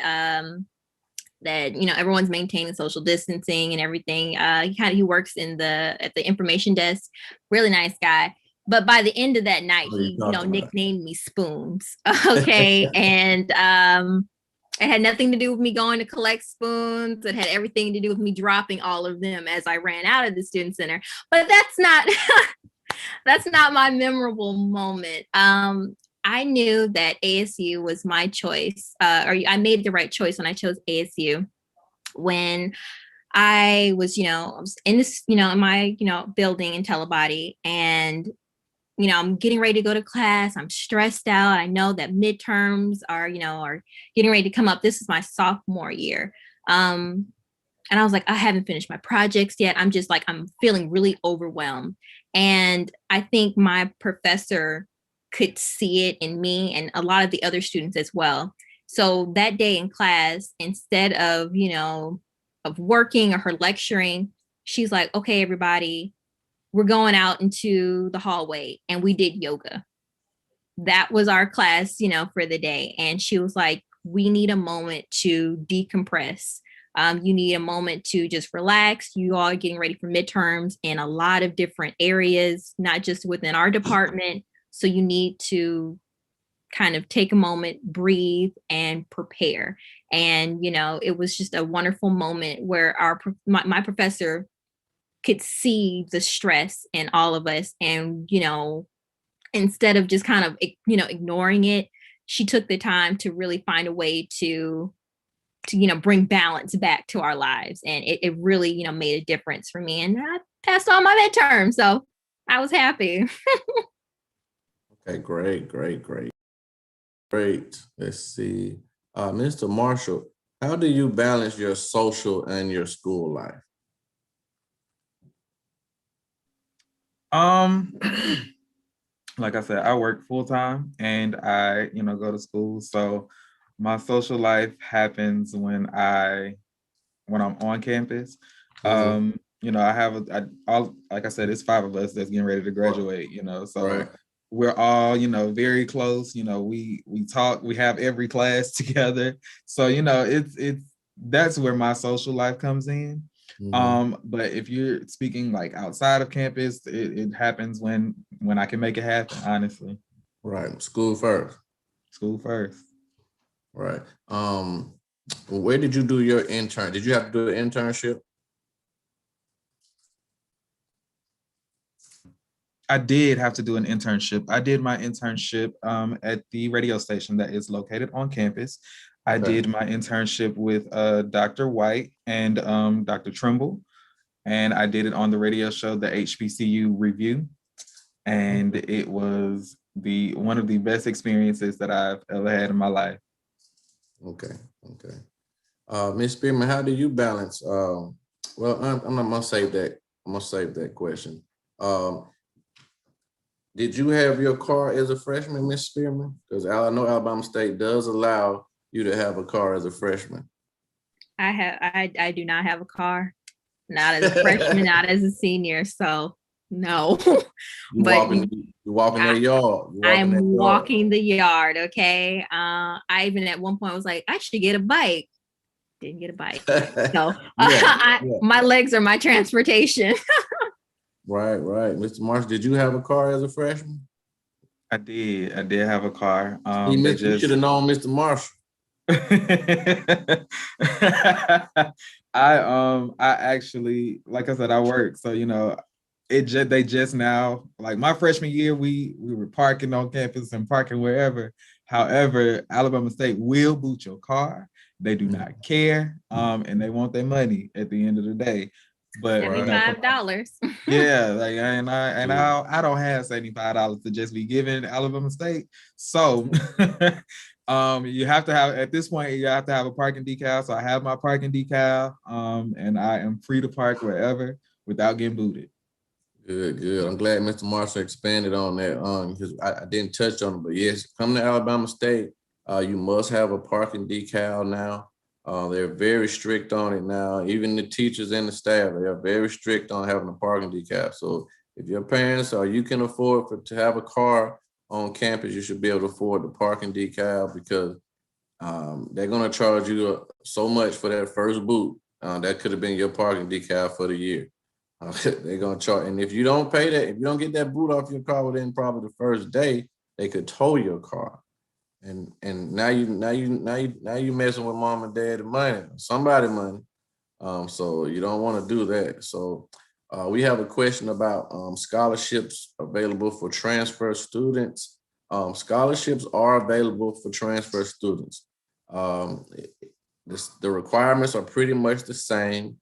everyone's maintaining social distancing and everything. He works at the information desk. Really nice guy. But by the end of that night, he nicknamed me Spoons. Okay. And it had nothing to do with me going to collect spoons. It had everything to do with me dropping all of them as I ran out of the student center. But that's not my memorable moment. I knew that ASU was my choice, I made the right choice when I chose ASU. When I was, I was in this, in my, building in Telebody, and I'm getting ready to go to class. I'm stressed out. I know that midterms are getting ready to come up. This is my sophomore year. And I was like, I haven't finished my projects yet. I'm just like, I'm feeling really overwhelmed. And I think my professor could see it in me and a lot of the other students as well. So that day in class, instead of, of working or her lecturing, she's like, okay, everybody, we're going out into the hallway, and we did yoga. That was our class, for the day. And she was like, we need a moment to decompress. You need a moment to just relax. You all are getting ready for midterms in a lot of different areas, not just within our department. So you need to kind of take a moment, breathe, and prepare. And, it was just a wonderful moment where my professor could see the stress in all of us. And, instead of just kind of, ignoring it, she took the time to really find a way to bring balance back to our lives. And it really, made a difference for me. And I passed all my midterms. So I was happy. Okay, great. Let's see. Mr. Marshall, how do you balance your social and your school life? Like I said, I work full time and I, go to school. So my social life happens when I'm on campus. Mhm. Like I said, it's 5 of us that's getting ready to graduate, so Right. we're all, very close. We talk, we have every class together. So, it's that's where my social life comes in. Mhm. But if you're speaking like outside of campus, it happens when I can make it happen, honestly. Right. School first. School first. Right. Where did you do your intern? Did you have to do an internship? I did have to do an internship. I did my internship at the radio station that is located on campus. I Okay. did my internship with Dr. White and Dr. Trimble, and I did it on the radio show, the HBCU Review, and it was one of the best experiences that I've ever had in my life. Okay. Ms. Spearman, how do you balance? I'm gonna save that. I'm gonna save that question. Did you have your car as a freshman, Ms. Spearman? Because I know Alabama State does allow you to have a car as a freshman. I do not have a car, not as a freshman, not as a senior. So no. You walking their yard. I'm walking the yard. Okay. I even at one point was like, I should get a bike. Didn't get a bike. So my legs are my transportation. Right. Mr. Marshall, did you have a car as a freshman? I did have a car. You should have known Mr. Marshall. I actually, like I said, I work. So, they just now, like my freshman year, we were parking on campus and parking wherever. However, Alabama State will boot your car. They do not care, and they want their money at the end of the day. But $75. yeah, like I don't have $75 to just be given Alabama State. So you have to have, at this point, you have to have a parking decal. So I have my parking decal, and I am free to park wherever without getting booted. Good, good. I'm glad Mr. Marshall expanded on that because I didn't touch on it, but yes, come to Alabama State, you must have a parking decal now. They're very strict on it now. Even the teachers and the staff, they are very strict on having a parking decal. So if your parents or you can afford to have a car on campus, you should be able to afford the parking decal because they're going to charge you so much for that first boot. That could have been your parking decal for the year. They're going to charge. And if you don't pay that, if you don't get that boot off your car within probably the first day, they could tow your car. And now you messing with mom and dad money, somebody money. So you don't want to do that. So we have a question about scholarships available for transfer students. Scholarships are available for transfer students. The requirements are pretty much the same.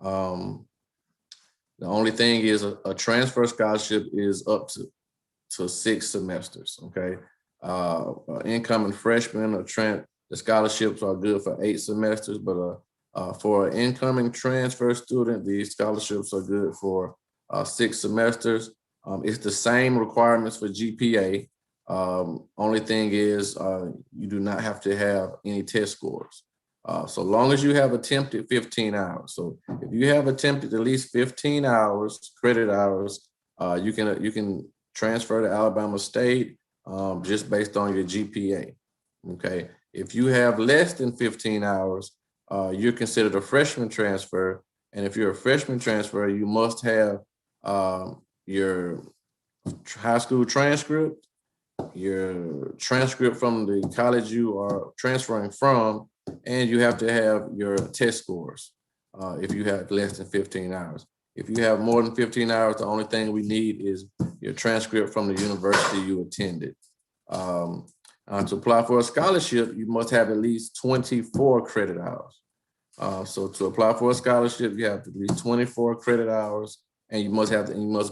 The only thing is a transfer scholarship is up to 6 semesters, okay? Incoming freshmen or the scholarships are good for 8 semesters, but for an incoming transfer student, these scholarships are good for 6 semesters. It's the same requirements for GPA. Only thing is you do not have to have any test scores. So long as you have attempted 15 hours. So if you have attempted at least 15 hours, credit hours, you can transfer to Alabama State just based on your GPA, okay? If you have less than 15 hours, you're considered a freshman transfer. And if you're a freshman transfer, you must have your high school transcript, your transcript from the college you are transferring from, and you have to have your test scores if you have less than 15 hours. If you have more than 15 hours, the only thing we need is your transcript from the university you attended. To apply for a scholarship, you must have at least 24 credit hours. So to apply for a scholarship, you have at least 24 credit hours, and you must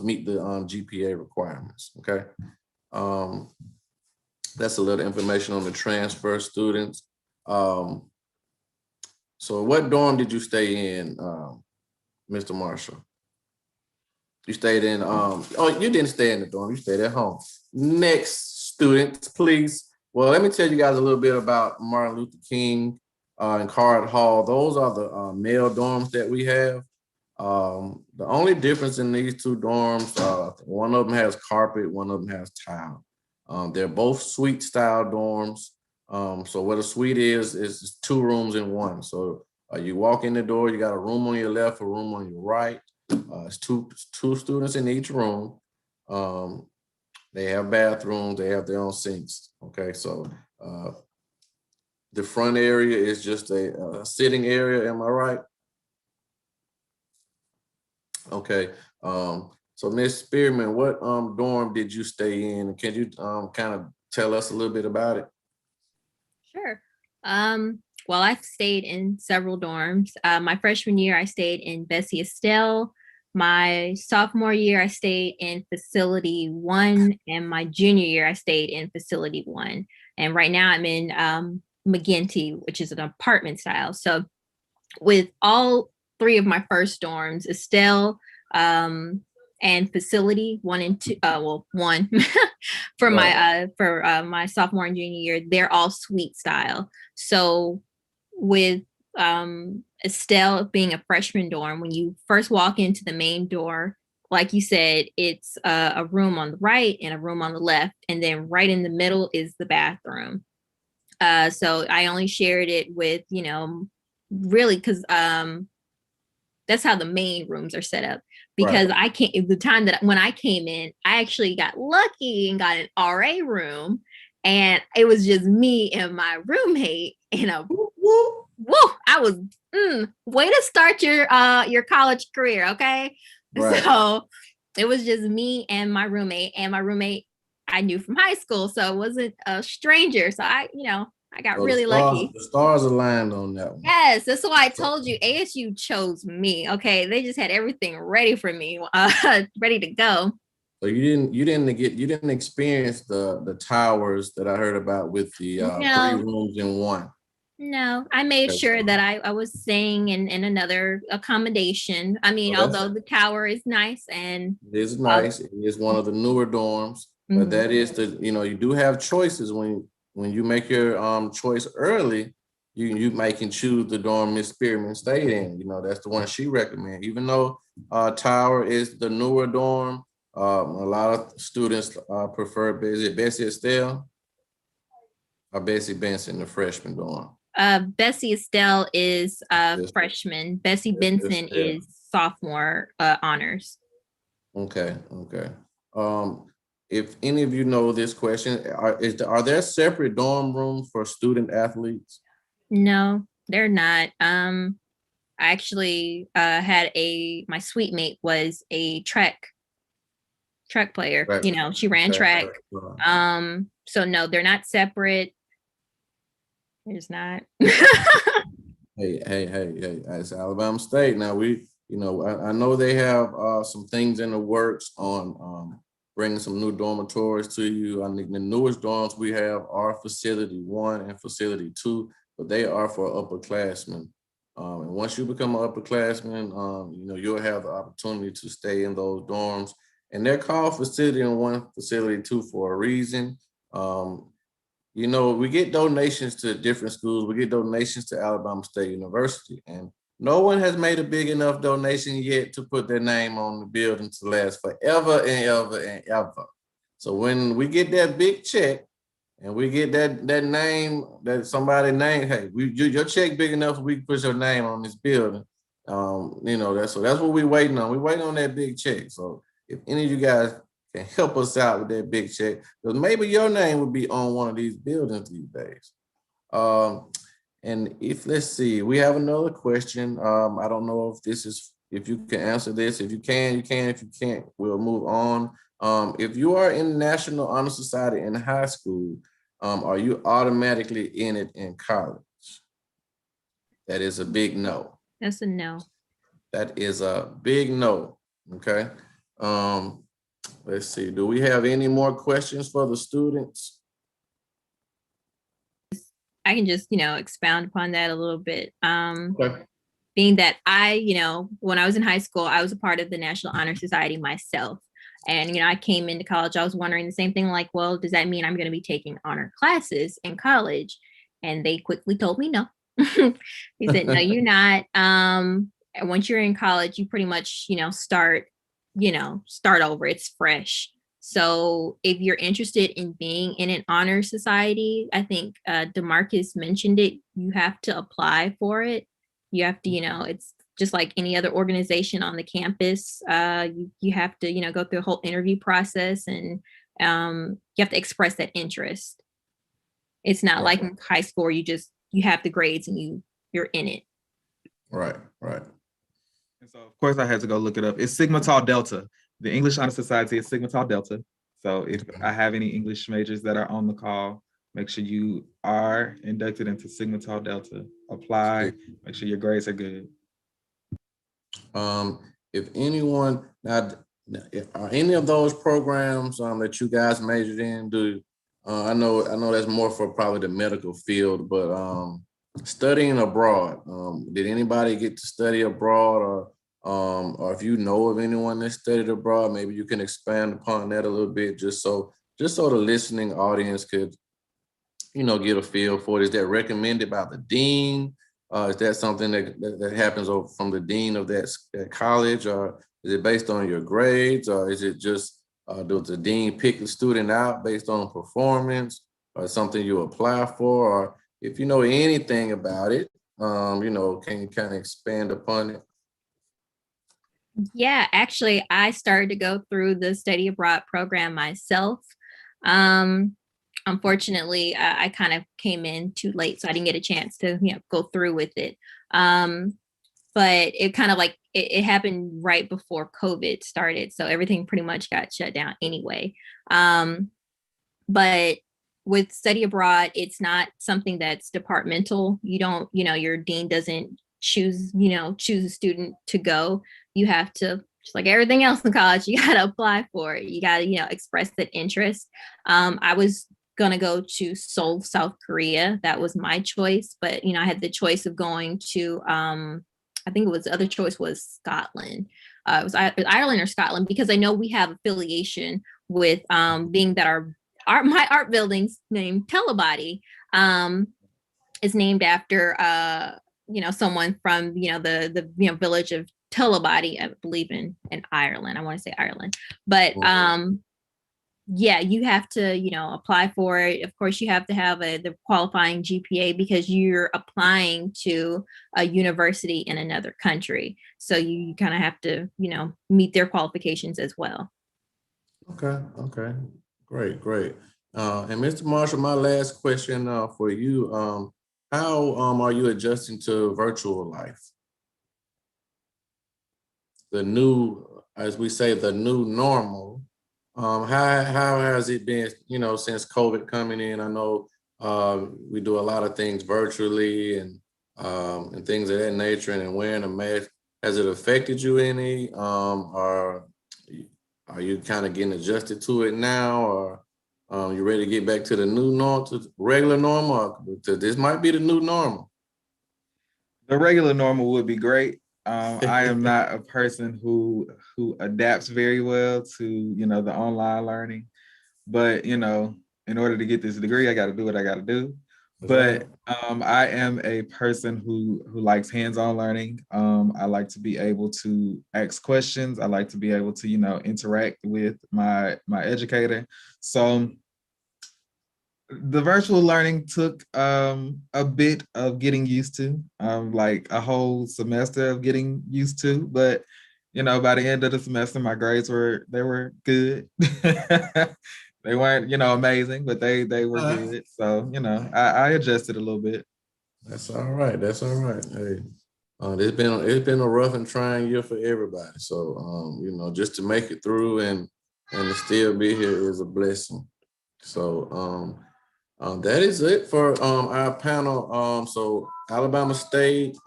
meet the GPA requirements. Okay, that's a little information on the transfer students. So what dorm did you stay in, Mr. Marshall? You stayed in, you didn't stay in the dorm, you stayed at home. Next, students, please. Well, let me tell you guys a little bit about Martin Luther King and Card Hall. Those are the male dorms that we have. The only difference in these two dorms, one of them has carpet, one of them has tile. They're both suite style dorms. So what a suite is 2 rooms in one. So you walk in the door, you got a room on your left, a room on your right. It's two students in each room. They have bathrooms, they have their own sinks. Okay, so the front area is just a sitting area, am I right? Okay, so Ms. Spearman, what dorm did you stay in? Can you kind of tell us a little bit about it? Sure. Well, I've stayed in several dorms. My freshman year, I stayed in Bessie Estelle. My sophomore year, I stayed in Facility 1, and my junior year, I stayed in Facility 1. And right now I'm in McGinty, which is an apartment style. So with all 3 of my first dorms, Estelle, and Facility 1 and 2, 1 for right. my sophomore and junior year, they're all suite style. So with Estelle being a freshman dorm, when you first walk into the main door, like you said, it's a room on the right and a room on the left, and then right in the middle is the bathroom. So I only shared it with, really, because that's how the main rooms are set up. Because right. The time that when I came in, I actually got lucky and got an RA room, and it was just me and my roommate. I was way to start your college career, okay? Right. So it was just me and my roommate, I knew from high school, so it wasn't a stranger. So I got So really lucky. the stars aligned on that one. Yes, that's why I told you ASU chose me. Okay, they just had everything ready for me, ready to go. So you didn't experience the towers that I heard about with the three No, rooms in one. no, I made Okay. sure that I was staying in another accommodation. I mean, Oh, that's- although the tower is nice and It is nice. It is one of the newer dorms, but Mhm. that is you do have choices when you make your choice early. You can choose the dorm Miss Spearman stayed in. That's the one she recommended. Even though Tower is the newer dorm, a lot of students prefer Bessie Estelle or Bessie Benson, the freshman dorm. Bessie Estelle is a Yes. freshman. Bessie Bessie Benson Estelle. is sophomore honors. Okay. If any of you know this question, are there separate dorm rooms for student athletes? No, they're not. I actually had my suite mate was a track player. Right. She ran Okay. track. Right. So no, they're not separate. There's not. Hey, it's Alabama State. Now I know they have some things in the works on bringing some new dormitories to you. I think the newest dorms we have are Facility 1 and Facility 2, but they are for upperclassmen. And once you become an upperclassman, you'll have the opportunity to stay in those dorms. And they're called Facility 1, Facility 2 for a reason. We get donations to different schools. We get donations to Alabama State University, and no one has made a big enough donation yet to put their name on the building to last forever and ever and ever. So when we get that big check and we get that name that somebody named, hey, your check big enough, we can put your name on this building. That's what we're waiting on. We're waiting on that big check. So if any of you guys can help us out with that big check, because maybe your name would be on one of these buildings these days. And let's see, we have another question. I don't know if you can answer this. If you can, you can. If you can't, we'll move on. If you are in the National Honor Society in high school, are you automatically in it in college? That is a big no. That's a no. That is a big no. Okay. Let's see. Do we have any more questions for the students? I can just, expound upon that a little bit. Okay. Being that when I was in high school, I was a part of the National Honor Society myself. And, I came into college, I was wondering the same thing, like, well, does that mean I'm going to be taking honor classes in college? And they quickly told me no. They said, no, you're not. And once you're in college, you pretty much, start over. It's fresh. So if you're interested in being in an honor society, I think DeMarcus mentioned it, you have to apply for it. You have to, it's just like any other organization on the campus. You have to, go through a whole interview process, and you have to express that interest. It's not like in high school where you have the grades and you're in it. Right. And so, of course, I had to go look it up. It's Sigma Tau Delta. The English Honor Society is Sigma Tau Delta. So if I have any English majors that are on the call, make sure you are inducted into Sigma Tau Delta. Apply, make sure your grades are good. If anyone, now, are any of those programs that you guys majored in, I know that's more for probably the medical field, but studying abroad, did anybody get to study abroad, or if you know of anyone that studied abroad, maybe you can expand upon that a little bit, just so the listening audience could, get a feel for it. Is that recommended by the dean? Is that something that happens from the dean of that college, or is it based on your grades, or is it just does the dean pick the student out based on performance, or something you apply for? Or if you know anything about it, can you kind of expand upon it? Yeah, actually, I started to go through the study abroad program myself. Unfortunately, I kind of came in too late, so I didn't get a chance to go through with it. But it kind of like it happened right before COVID started, so everything pretty much got shut down anyway. But with study abroad, it's not something that's departmental. You don't, your dean doesn't choose a student to go. You have to, just like everything else in college, you got to apply for it. You got to, express that interest. I was going to go to Seoul, South Korea. That was my choice. But, I had the choice of going to, I think it was, the other choice was Scotland. It was Ireland or Scotland, because I know we have affiliation with being that my art building's named Telebody is named after someone from the village of Telebody, I believe in Ireland. I want to say Ireland, but yeah, you have to apply for it. Of course, you have to have the qualifying GPA because you're applying to a university in another country. So you kind of have to meet their qualifications as well. Okay. Great. And Mr. Marshall, my last question for you, how are you adjusting to virtual life? The new, as we say, the new normal. How has it been, since COVID coming in? I know we do a lot of things virtually and things of that nature, and wearing a mask. Has it affected you any? Or are you kind of getting adjusted to it now, or you ready to get back to the new normal, to regular normal? This might be the new normal. The regular normal would be great. I am not a person who adapts very well to the online learning, but in order to get this degree, I got to do what I got to do. But I am a person who likes hands-on learning. I like to be able to ask questions. I like to be able to interact with my educator. So the virtual learning took a bit of getting used to, like a whole semester of getting used to. But by the end of the semester, my grades were good. They weren't amazing, but they were good. So I adjusted a little bit. That's all right. Hey, it's been a rough and trying year for everybody. So just to make it through and to still be here is a blessing. So that is it for our panel. So Alabama State,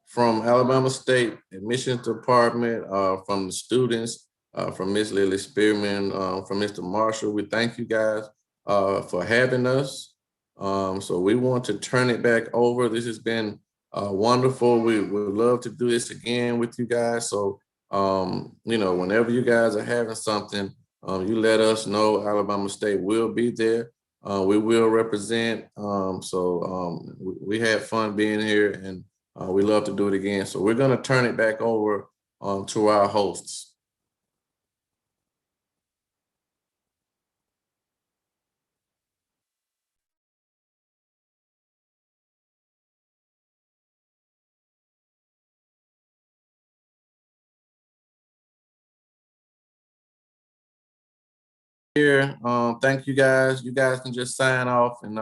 from Alabama State Admissions Department, from the students, from Ms. Lily Spearman, from Mr. Marshall, we thank you guys for having us. So we want to turn it back over. This has been wonderful. We would love to do this again with you guys. So, whenever you guys are having something, you let us know. Alabama State will be there. We will represent. We had fun being here, and we love to do it again. So we're going to turn it back over to our hosts. Here, thank you guys. You guys can just sign off, and